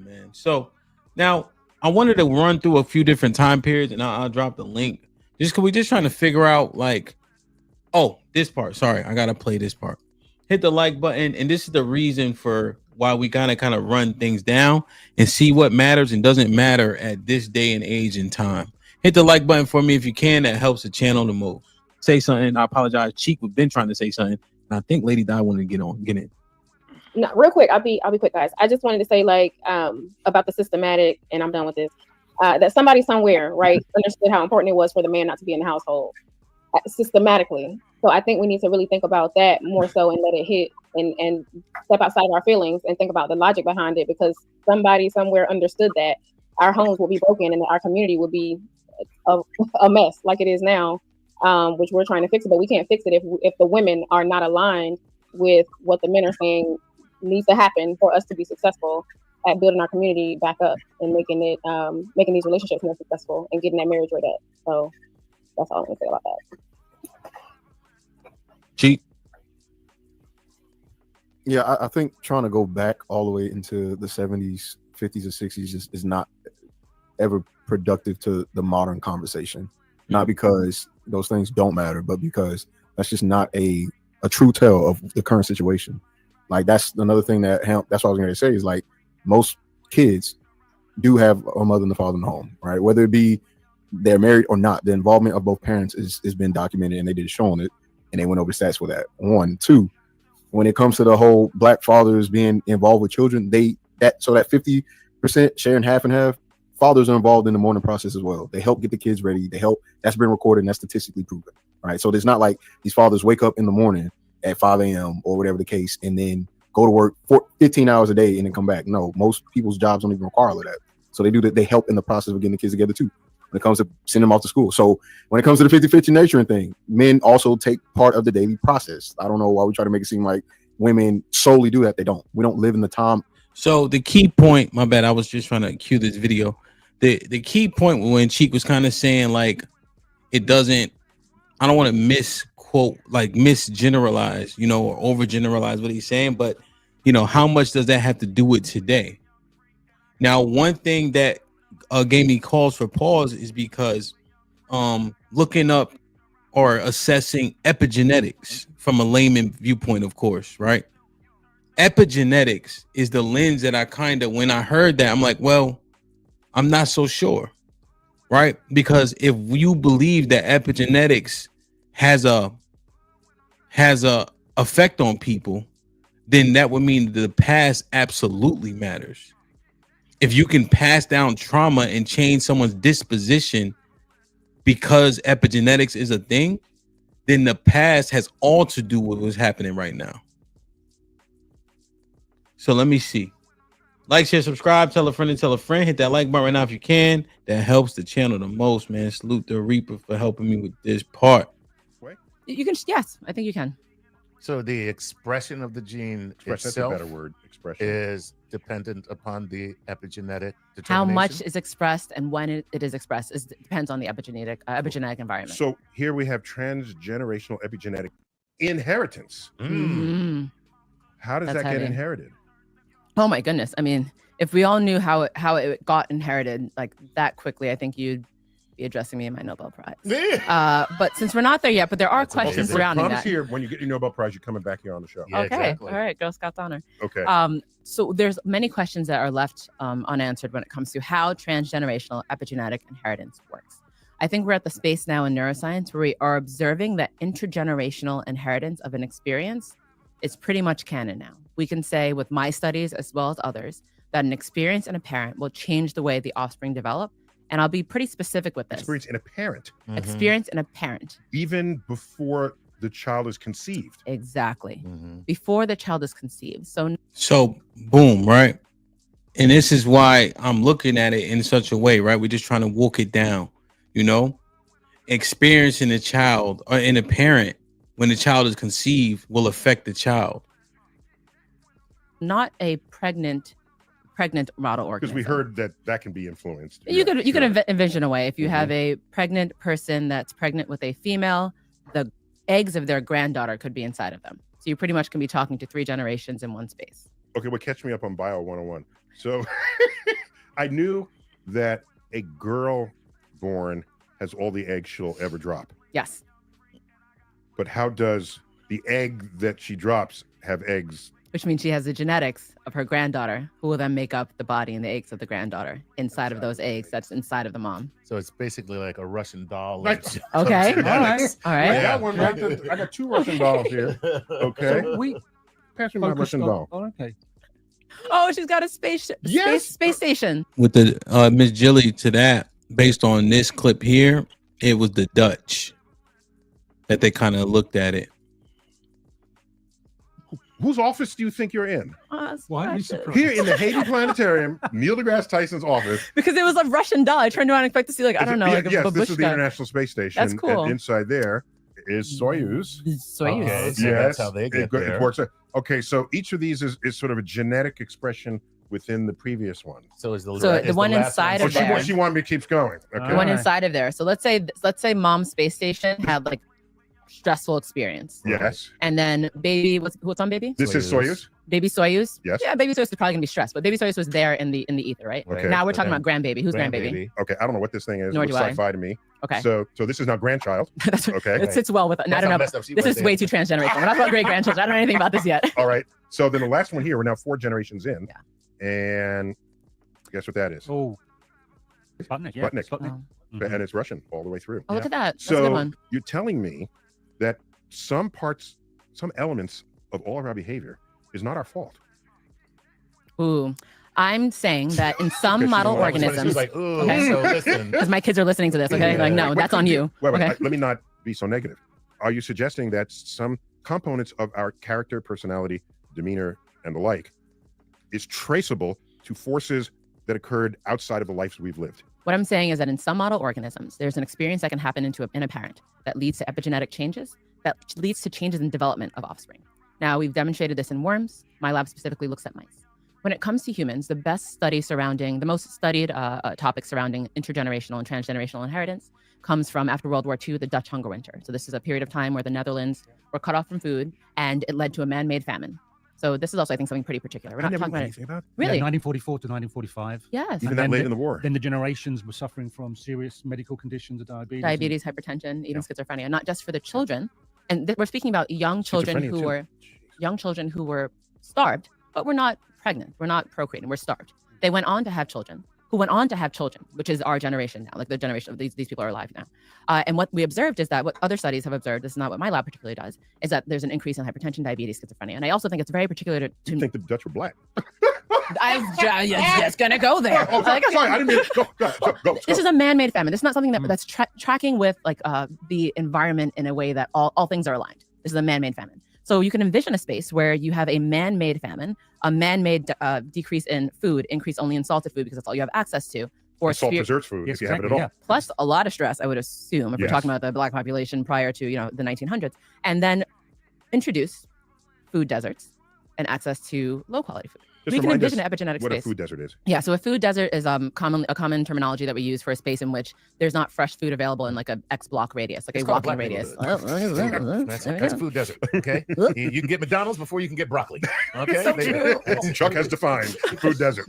man. So now I wanted to run through a few different time periods, and I'll drop the link. Just because we're just trying to figure out, like, oh, this part. Sorry, I gotta play this part. Hit the like button, and this is the reason for why we kind of run things down and see what matters and doesn't matter at this day and age and time. Hit the like button for me if you can. That helps the channel the most. Say something. I apologize. Cheek, we've been trying to say something, and I think Lady Di wanted to get in. No, real quick. I'll be quick, guys. I just wanted to say, like, about the systematic, and I'm done with this. That somebody somewhere, right, understood how important it was for the man not to be in the household systematically. So I think we need to really think about that more so and let it hit and step outside our feelings and think about the logic behind it, because somebody somewhere understood that our homes will be broken and that our community will be a mess like it is now, which we're trying to fix it, but we can't fix it if the women are not aligned with what the men are saying needs to happen for us to be successful at building our community back up and making these relationships more successful and getting that marriage rate up. So that's all I'm gonna say about that. Cheat. Yeah, I think trying to go back all the way into the 70s, 50s, or 60s is not ever productive to the modern conversation. Not because those things don't matter, but because that's just not a true tale of the current situation. Like, that's another thing that's what I was going to say is, like, most kids do have a mother and the father in the home, right? Whether it be they're married or not, the involvement of both parents is been documented, and they did show on it, and they went over stats for that. 1, 2, when it comes to the whole Black fathers being involved with children, they that 50% sharing half and half, fathers are involved in the mourning process as well. They help get the kids ready. They help. That's been recorded and that's statistically proven. Right. So there's not like these fathers wake up in the morning at 5 a.m. or whatever the case and then go to work for 15 hours a day and then come back. No, most people's jobs don't even require all of that. So they do that. They help in the process of getting the kids together too. When it comes to sending them off to school. So when it comes to the 50-50 nurturing thing, men also take part of the daily process. I don't know why we try to make it seem like women solely do that. They don't. We don't live in the time. So the key point, my bad, I was just trying to cue this video. The key point when Cheek was kind of saying like it doesn't, I don't want to misquote, like misgeneralize, you know, or overgeneralize what he's saying, but you know, how much does that have to do with today? Now, one thing that gave me cause for pause is because looking up or assessing epigenetics from a layman viewpoint, of course, right? Epigenetics is the lens that I kind of, when I heard that, I'm like, well, I'm not so sure, right? Because if you believe that epigenetics has a effect on people, then that would mean the past absolutely matters. If you can pass down trauma and change someone's disposition because epigenetics is a thing, then the past has all to do with what's happening right now. So let me see. Like, share, subscribe, tell a friend and tell a friend. Hit that like button right now if you can. That helps the channel the most, man. Salute the Reaper for helping me with this part. You can, yes, I think you can. So the expression of the gene That's itself a better word, expression, is dependent upon the epigenetic determination. How much is expressed and when it is expressed depends on the epigenetic environment. So here we have transgenerational epigenetic inheritance. How does that get inherited? Oh my goodness. I mean, if we all knew how it got inherited like that quickly, I think you'd be addressing me in my Nobel Prize. But since we're not there yet, but there are questions surrounding that. Here, when you get your Nobel Prize, you're coming back here on the show. Yeah, okay. Exactly. All right. Girl Scouts honor. Okay. So there's many questions that are left unanswered when it comes to how transgenerational epigenetic inheritance works. I think we're at the space now in neuroscience where we are observing that intergenerational inheritance of an experience is pretty much canon now. We can say with my studies as well as others that an experience in a parent will change the way the offspring develop. And I'll be pretty specific with this. Experience in a parent. Experience in a parent. Even before the child is conceived. Exactly. Before the child is conceived. So boom, right? And this is why I'm looking at it in such a way, right? We're just trying to walk it down, you know? Experiencing a child or in a parent when the child is conceived will affect the child. Not a pregnant model organism. Because we heard that can be influenced. You could envision a way if you have a pregnant person that's pregnant with a female, the eggs of their granddaughter could be inside of them. So you pretty much can be talking to 3 generations in one space. Okay, well, catch me up on Bio 101. So I knew that a girl born has all the eggs she'll ever drop. Yes. But how does the egg that she drops have eggs? Which means she has the genetics of her granddaughter, who will then make up the body and the eggs of the granddaughter inside of those eggs that's inside of the mom. So it's basically like a Russian doll. Okay. All right. Yeah. I got 2 Russian dolls here. Okay. So pass me my Russian doll. Okay. Oh, she's got a space station. With the Miss Jilly to that, based on this clip here, it was the Dutch that they kind of looked at it. Whose office do you think you're in? Why are you surprised? Here in the Haiti Planetarium, Neil deGrasse Tyson's office. Because it was a Russian doll. I turned around and expected to see, like, I don't know, like yes, a this is the babushka. International Space Station. That's cool. And inside there is Soyuz. Soyuz. Okay, so that's how they get there. It works. Okay, so each of these is sort of a genetic expression within the previous one. So the one inside of there. She wanted me to keep going. Okay. The one inside of there. So let's say mom's space station had like stressful experience. Yes. And then baby, what's on baby? This is Soyuz. Baby Soyuz. Yes. Yeah, baby Soyuz is probably gonna be stressed, but baby Soyuz was there in the ether, right? Okay. Now we're talking about grandbaby. Who's grandbaby? Okay, I don't know what this thing is. Nor it do looks I. sci-fi to me. Okay. So this is now grandchild. Okay. It sits well with. I don't know. This is way too transgenerational. We're not about great grandchildren. I don't know anything about this yet. All right. So then the last one here, we're now 4 generations in. Yeah. And guess what that is? Oh. Sputnik. Yeah. Sputnik. And it's Russian all the way through. Oh, look at that. That's a So good one. you're telling me that some elements of all of our behavior is not our fault. Ooh, I'm saying that in some model organisms, Like, okay, so listen, because my kids are listening to this, okay? Like, no, that's on you. Wait, Okay? let me not be so negative. Are you suggesting that some components of our character, personality, demeanor, and the like is traceable to forces that occurred outside of the lives we've lived? What I'm saying is that in some model organisms, there's an experience that can happen in a parent that leads to epigenetic changes, that leads to changes in development of offspring. Now, we've demonstrated this in worms. My lab specifically looks at mice. When it comes to humans, the most studied topic surrounding intergenerational and transgenerational inheritance comes from after World War II, the Dutch hunger winter. So this is a period of time where the Netherlands were cut off from food, and it led to a man-made famine. So this is also, I think, something pretty particular. We're not talking about it. Really? Yeah, 1944 to 1945. Yes. Even that late in the war. Then the generations were suffering from serious medical conditions of diabetes, hypertension, even schizophrenia, not just for the children. And we're speaking about young children who were starved, but we're not pregnant. We're not procreating. We're starved. They went on to have children, who went on to have children, which is our generation now, like the generation of these people are alive now. And what we observed is that what other studies have observed, this is not what my lab particularly does, is that there's an increase in hypertension, diabetes, schizophrenia. And I also think it's very particular to You think the Dutch were black? I was just going to go there. Oh, sorry, I didn't mean go. This is a man-made famine. This is not something that's tracking with like the environment in a way that all things are aligned. This is a man-made famine. So you can envision a space where you have a man-made famine, a man-made decrease in food, increase only in salted food because that's all you have access to. Or salt preserves food if you have it at all. Yeah. Plus a lot of stress, I would assume, if we're talking about the black population prior to the 1900s, and then introduce food deserts and access to low-quality food. Just we can remind envision us an epigenetic what space. a food desert is. Yeah, so a food desert is a common terminology that we use for a space in which there's not fresh food available in like a X block radius, like it's a walking radius. That's food desert. Okay, you can get McDonald's before you can get broccoli. Okay, Chuck has defined food desert.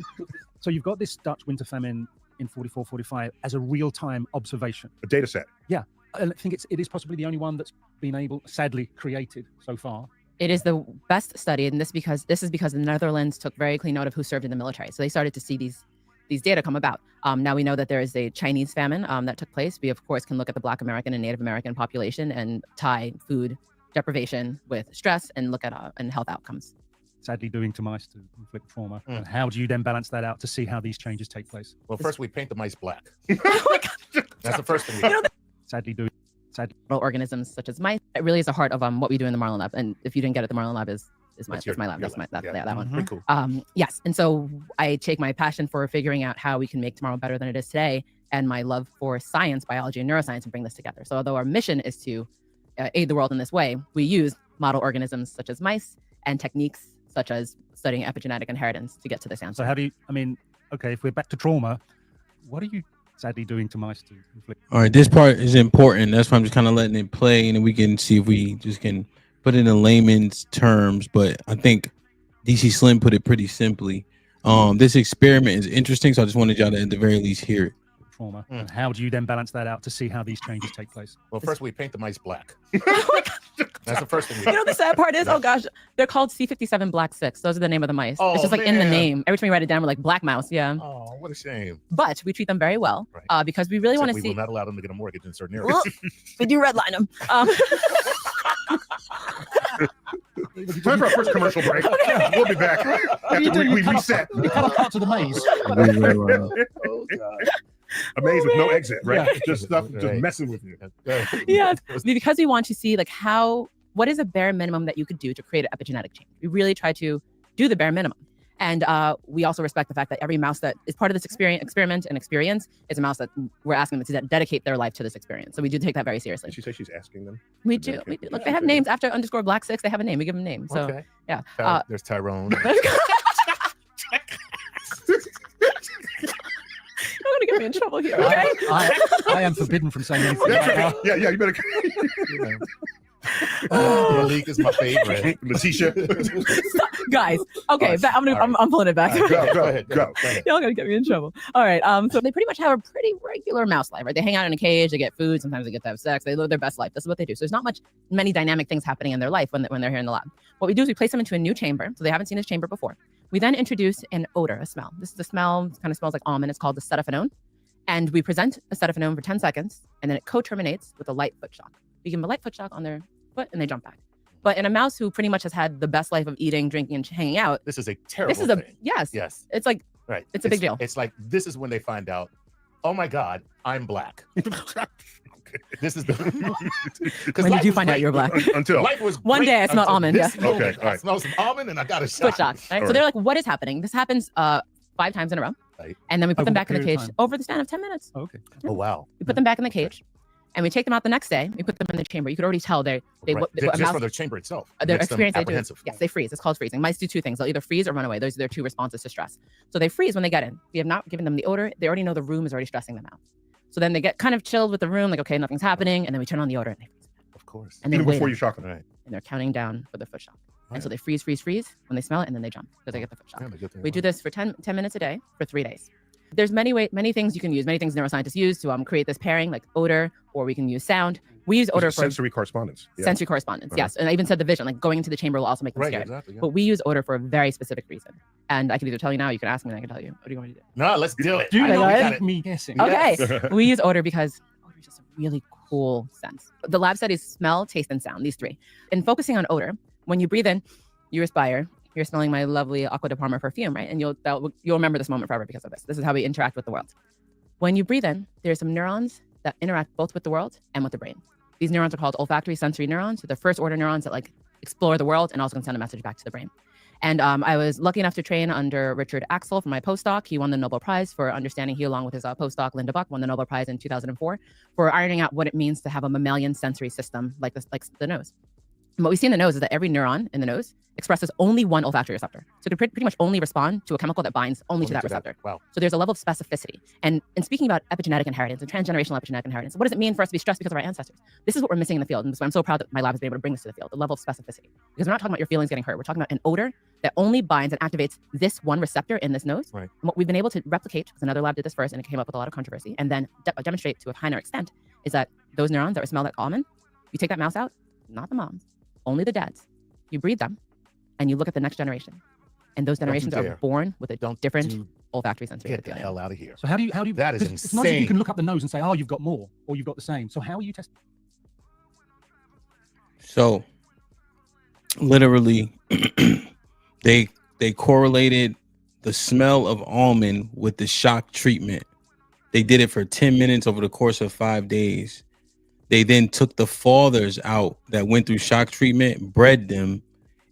So you've got this Dutch winter famine in 44, 45 as a real-time observation. A data set. Yeah, and I think it is possibly the only one that's been sadly created so far. It is the best studied, and this is because the Netherlands took very clean note of who served in the military. So they started to see these data come about. Now we know that there is a Chinese famine that took place. We of course can look at the Black American and Native American population and tie food deprivation with stress and look at and health outcomes. Sadly doing to mice to inflict trauma. And how do you then balance that out to see how these changes take place? Well, first we paint the mice black. That's the first thing we do. Sadly doing. Organisms such as mice. It really is the heart of what we do in the Marlin Lab. And if you didn't get it, the Marlin Lab is my lab. That's that one. Pretty cool. Yes. And so I take my passion for figuring out how we can make tomorrow better than it is today, and my love for science, biology, and neuroscience, and bring this together. So although our mission is to aid the world in this way, we use model organisms such as mice and techniques such as studying epigenetic inheritance to get to this answer. So how do you, if we're back to trauma, what are you sadly doing to mice to inflict? All right, this part is important. That's why I'm just kind of letting it play, and then we can see if we just can put it in layman's terms. But I think DC Slim put it pretty simply. This experiment is interesting, so I just wanted y'all to at the very least hear it. Trauma. And how do you then balance that out to see how these changes take place? Well, first we paint the mice black. That's the first thing we do. You know, the sad part is, oh gosh, they're called C57 Black 6. Those are the name of the mice. Oh, it's just like in the man. name. Every time we write it down, we're like black mouse. Yeah. Oh, what a shame. But we treat them very well because we really want to see. We will not allow them to get a mortgage in certain areas. We do redline them. Time for our first commercial break. We'll be back after we reset. You cut off parts of the maze. Oh, God. A maze with no exit, right? Yeah. Just stuff, just messing with you. Yeah, because we want to see like what is a bare minimum that you could do to create an epigenetic change. We really try to do the bare minimum. And we also respect the fact that every mouse that is part of this experiment and experience is a mouse that we're asking them to dedicate their life to this experience. So we do take that very seriously. Did she say she's asking them? We do. Look, they have names after _Black 6. They have a name. We give them names. So okay. Yeah. There's Tyrone. You're gonna get me in trouble here. Okay? I am forbidden from saying anything. Yeah, you better. Malik is my favorite. Letitia. Guys, okay, I'm pulling it back. Go ahead. Y'all gonna get me in trouble. All right. So they pretty much have a pretty regular mouse life, right? They hang out in a cage, they get food, sometimes they get to have sex, they live their best life. This is what they do. So there's not many dynamic things happening in their life when they're here in the lab. What we do is we place them into a new chamber, so they haven't seen this chamber before. We then introduce an odor, a smell. This is a smell, kind of smells like almond. It's called the acetophenone. And we present acetophenone for 10 seconds, and then it co-terminates with a light foot shock. We give them a light foot shock on their foot, and they jump back. But in a mouse who pretty much has had the best life of eating, drinking, and hanging out, this is a terrible thing. Yes. It's like Right. It's a big deal. It's like, this is when they find out, oh my God, I'm black. This is the. When did you find out you're black? Until life was one day I smelled almond. Yeah. Okay. I smelled some almond and I got a shot. Foot shock. Right? So they're like, what is happening? This happens 5 times in a row. Right. And then we put them back in the cage time? over the span of 10 minutes. Oh, okay. Oh, wow. We put them back in the cage and we take them out the next day. We put them in the chamber. You could already tell they Right. Just from their chamber itself. their makes them experience. They do. apprehensive. Yes, they freeze. It's called freezing. Mice do 2 things. They'll either freeze or run away. Those are their 2 responses to stress. So they freeze when they get in. We have not given them the odor. They already know the room is already stressing them out. So then they get kind of chilled with the room, like, okay, nothing's happening. And then we turn on the odor and they freeze. Of course. And they Even wait before on you it. shock them. Right. And they're counting down for the foot shock. Right. And so they freeze when they smell it, and then they jump because they get the foot shock. Yeah, they get their We do mind. this for 10 minutes a day for 3 days. There's many things you can use, many things neuroscientists use to create this pairing, like odor, or we can use sound. We use odor for sensory correspondence. Yeah. sensory correspondence. Yes. And I even said the vision, like going into the chamber will also make them Right, scared. exactly, yeah. But we use odor for a very specific reason. And I can either tell you now, you can ask me, and I can tell you. What do you want me to do? No, let's do it. Do you I know not we got make it. me guessing? Okay. Yes. We use odor because odor is just a really cool sense. The lab studies smell, taste, and sound, these 3. And focusing on odor, when you breathe in, you respire. You're smelling my lovely Aqua de Parma perfume, right? And you'll remember this moment forever because of this. This is how we interact with the world. When you breathe in, there's some neurons that interact both with the world and with the brain. These neurons are called olfactory sensory neurons. So they're first order neurons that explore the world and also can send a message back to the brain. And I was lucky enough to train under Richard Axel for my postdoc. He won the Nobel Prize for understanding. He, along with his postdoc, Linda Buck, won the Nobel Prize in 2004 for ironing out what it means to have a mammalian sensory system like this, like the nose. And what we see in the nose is that every neuron in the nose expresses only one olfactory receptor. So it can pretty much only respond to a chemical that binds only to that receptor. Wow. So there's a level of specificity. And in speaking about epigenetic inheritance and transgenerational epigenetic inheritance, what does it mean for us to be stressed because of our ancestors? This is what we're missing in the field. And so I'm so proud that my lab has been able to bring this to the field, the level of specificity. Because we're not talking about your feelings getting hurt. We're talking about an odor that only binds and activates this one receptor in this nose. Right. And what we've been able to replicate, because another lab did this first and it came up with a lot of controversy, and then demonstrate to a higher extent, is that those neurons that were smelled like almond, you take that mouse out, not the moms, only the dads. You breed them, and you look at the next generation, and those generations are born with a different olfactory sensory. Get the hell out of here. So how do you? That is 'cause insane. It's not as if you can look up the nose and say, oh, you've got more, or you've got the same. So how are you testing? So literally they correlated the smell of almond with the shock treatment. They did it for 10 minutes over the course of 5 days. They then took the fathers out that went through shock treatment, bred them,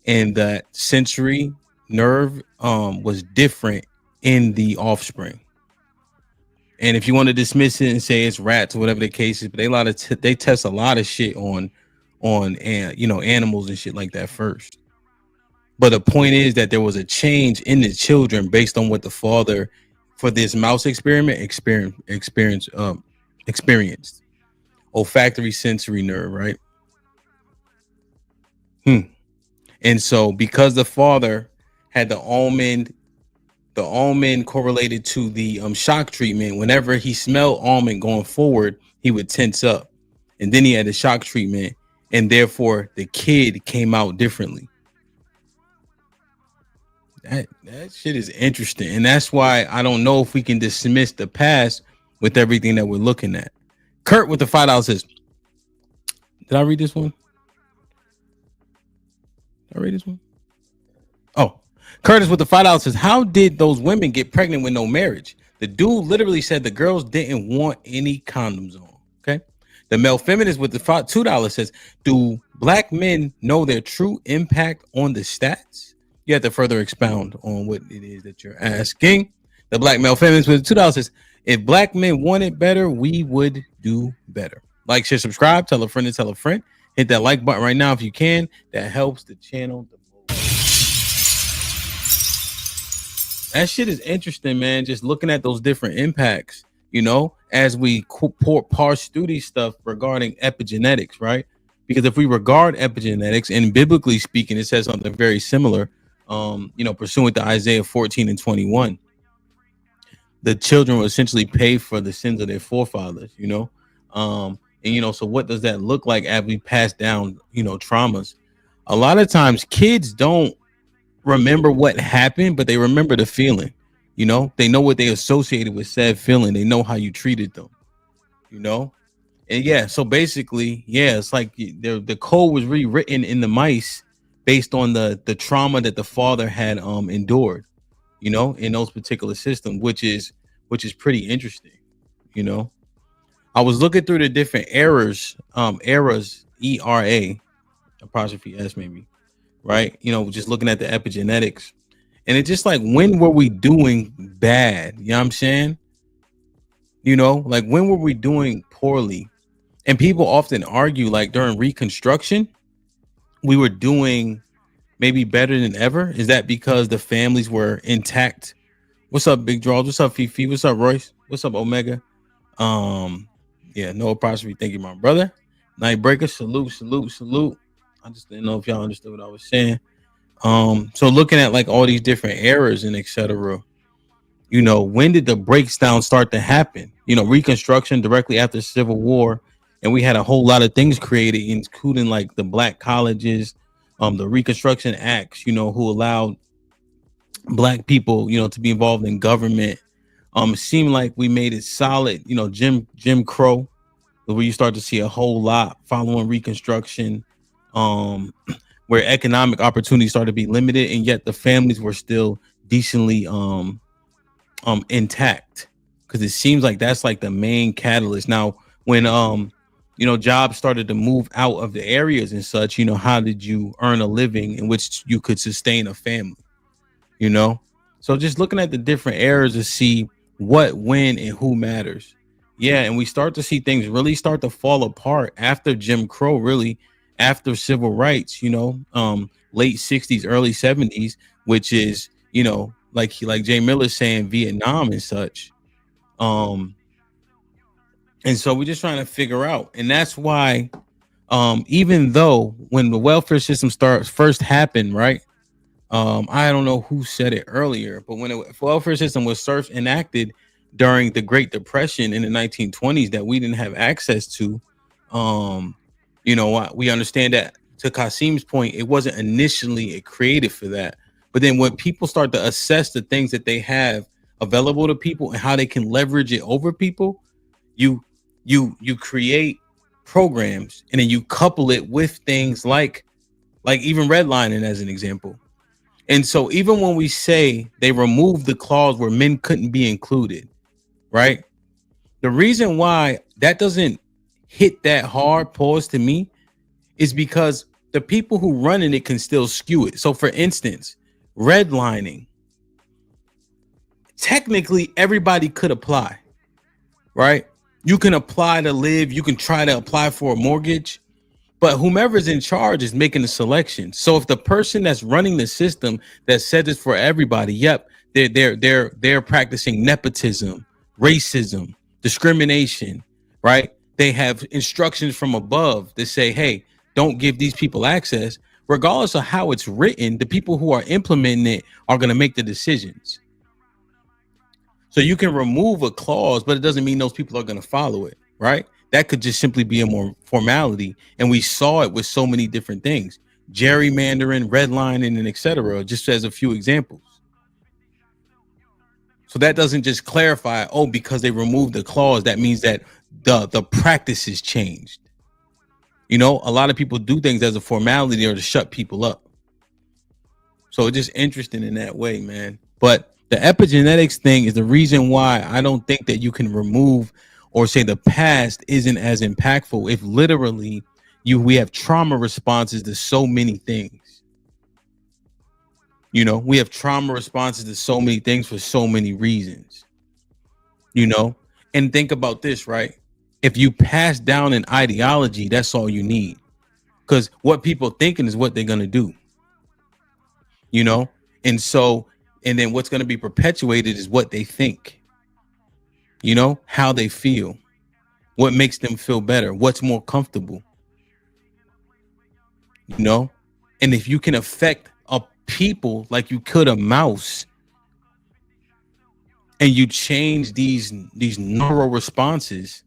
and the sensory nerve was different in the offspring. And if you want to dismiss it and say it's rats or whatever the case is, but they test a lot of shit on animals and shit like that first. But the point is that there was a change in the children based on what the father for this mouse experiment experienced. Olfactory sensory nerve, right? And so because the father had the almond correlated to the shock treatment, whenever he smelled almond going forward, he would tense up. And then he had the shock treatment, and therefore the kid came out differently. That shit is interesting. And that's why I don't know if we can dismiss the past with everything that we're looking at. Kurt with the $5 says, did I read this one? Did I read this one? Oh, Curtis with the $5 says, how did those women get pregnant with no marriage? The dude literally said the girls didn't want any condoms on. Okay. The male feminist with the $2 says, do black men know their true impact on the stats? You have to further expound on what it is that you're asking. The black male feminist with the $2 says, if black men wanted better, we would do better. Like, share, subscribe, tell a friend to tell a friend. Hit that like button right now if you can. That helps the channel the most. That shit is interesting, man. Just looking at those different impacts, as we parse through these stuff regarding epigenetics, right? Because if we regard epigenetics, and biblically speaking, it says something very similar, pursuant to Isaiah 14:21. The children will essentially pay for the sins of their forefathers, so what does that look like as we pass down, traumas? A lot of times kids don't remember what happened, but they remember the feeling, they know what they associated with said feeling. They know how you treated them, and yeah. So basically, yeah, it's like the code was rewritten in the mice based on the trauma that the father had endured. you know, in those particular systems, which is pretty interesting. You know, I was looking through the different eras, ERA apostrophe S maybe, right? You know, just looking at the epigenetics, and it's just like, when were we doing bad? You know what I'm saying? You know, like, when were we doing poorly? And people often argue, like, during Reconstruction, we were doing maybe better than ever. Is that because the families were intact? What's up, Big Draws? What's up, Fifi? What's up, Royce? What's up, Omega? Yeah, no apostrophe. Thank you, my brother. Nightbreaker, salute. I just didn't know if y'all understood what I was saying. So looking at like all these different eras and etc., you know, when did the breakdown start to happen? You know, Reconstruction directly after Civil War, and we had a whole lot of things created, including like the black colleges, the Reconstruction Acts, you know, who allowed black people, you know, to be involved in government. It seemed like we made it solid, you know, Jim Crow, where you start to see a whole lot following Reconstruction, where economic opportunities started to be limited, and yet the families were still decently intact, because it seems like that's like the main catalyst. Now, when you know, jobs started to move out of the areas and such, you know, how did you earn a living in which you could sustain a family? You know, so just looking at the different eras to see what, when, and who matters. Yeah, and we start to see things really start to fall apart after Jim Crow, really after civil rights, you know, late 60s, early 70s, which is, you know, like Jay Miller saying, Vietnam and such. And so we're just trying to figure out, and that's why even though when the welfare system first happened, right? I don't know who said it earlier, but when the welfare system was first enacted during the Great Depression in the 1920s, that we didn't have access to, you know, we understand that, to Kasim's point, it wasn't initially created for that. But then when people start to assess the things that they have available to people and how they can leverage it over people, you create programs, and then you couple it with things like even redlining as an example. And so even when we say they removed the clause where men couldn't be included, right? The reason why that doesn't hit that hard pause to me is because the people who run in it can still skew it. So for instance, redlining, technically everybody could apply, right? You can apply to live, you can try to apply for a mortgage, but whomever's in charge is making the selection. So if the person that's running the system that said this for everybody, yep, they're practicing nepotism, racism, discrimination, right? They have instructions from above that say, hey, don't give these people access. Regardless of how it's written, the people who are implementing it are going to make the decisions. So you can remove a clause, but it doesn't mean those people are going to follow it, right? That could just simply be a more formality. And we saw it with so many different things, gerrymandering, redlining, and etc., just as a few examples. So that doesn't just clarify, oh, because they removed the clause, that means that the practice has changed. You know, a lot of people do things as a formality or to shut people up. So it's just interesting in that way, man. But the epigenetics thing is the reason why I don't think that you can remove or say the past isn't as impactful if literally we have trauma responses to so many things. You know, we have trauma responses to so many things for so many reasons. You know, and think about this, right? If you pass down an ideology, that's all you need. Because what people thinking is what they're going to do. You know, and so, and then what's going to be perpetuated is what they think. You know, how they feel, what makes them feel better, what's more comfortable. You know, and if you can affect a people like you could a mouse, and you change these neural responses,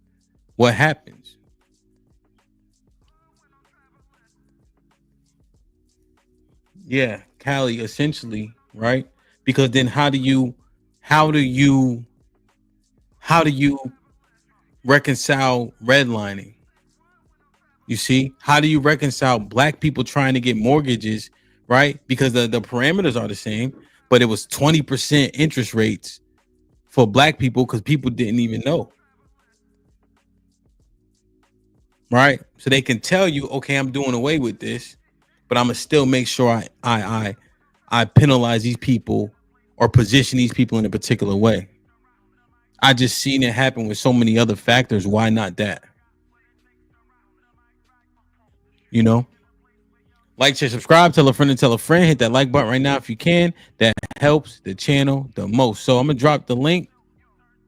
what happens? Yeah, Callie, essentially, right? Because then how do you reconcile redlining? You see, how do you reconcile black people trying to get mortgages, right? Because the parameters are the same, but it was 20% interest rates for black people because people didn't even know. Right? So they can tell you, okay, I'm doing away with this, but I'm gonna still make sure I penalize these people or position these people in a particular way. I just seen it happen with so many other factors. Why not that? You know? Like, share, subscribe, tell a friend and tell a friend. Hit that like button right now if you can. That helps the channel the most. So I'm gonna drop the link.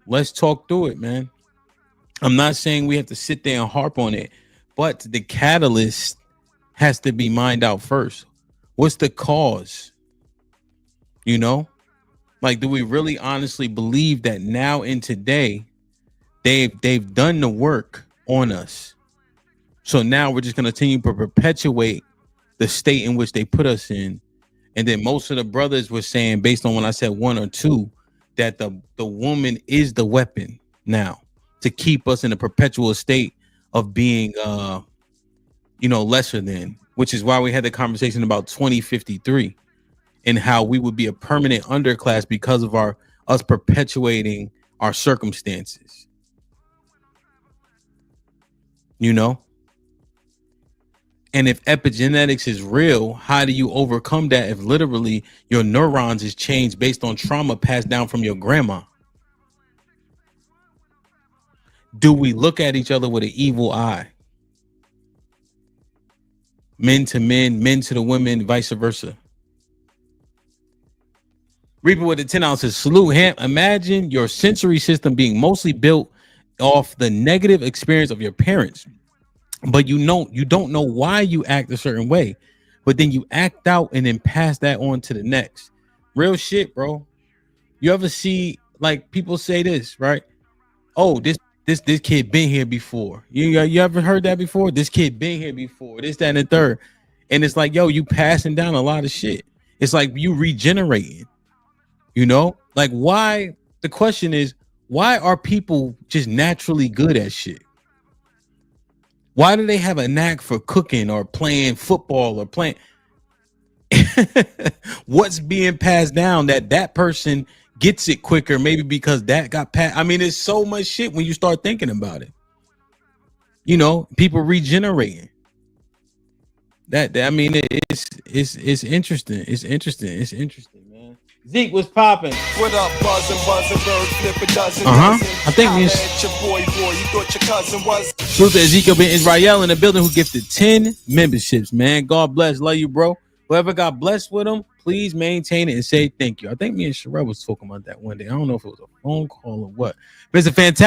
Let's talk through it, man. I'm not saying we have to sit there and harp on it, but the catalyst has to be mined out first. What's the cause? You know? Like, do we really honestly believe that now in today they've done the work on us? So now we're just gonna continue to perpetuate the state in which they put us in. And then most of the brothers were saying, based on when I said 1 or 2, that the woman is the weapon now to keep us in a perpetual state of being lesser than, which is why we had the conversation about 2053 and how we would be a permanent underclass because of us perpetuating our circumstances. You know? And if epigenetics is real, how do you overcome that if literally your neurons is changed based on trauma passed down from your grandma? Do we look at each other with an evil eye? Men to men, men to the women, vice versa. Reaper with the 10 ounces. Salute, Hamp. Imagine your sensory system being mostly built off the negative experience of your parents. But you don't know why you act a certain way, but then you act out and then pass that on to the next. Real shit, bro. You ever see, like, people say this, right? Oh, this kid been here before. You ever heard that before? This kid been here before. This, that, and the third. And it's like, yo, you passing down a lot of shit. It's like you regenerating. You know, like, why? The question is, why are people just naturally good at shit? Why do they have a knack for cooking or playing football or playing? What's being passed down that person gets it quicker? Maybe because that got passed. I mean, there's so much shit when you start thinking about it. You know, people regenerating. I mean, it's interesting. It's interesting, man. Zeke was popping. What up, buzzing, bird, flip a dozen. I think me and your boy, you thought your cousin was. Salute to Ezekiel Ben Israel in the building who gifted 10 memberships, man. God bless. Love you, bro. Whoever got blessed with them, please maintain it and say thank you. I think me and Sherelle was talking about that one day. I don't know if it was a phone call or what, but it's a fantastic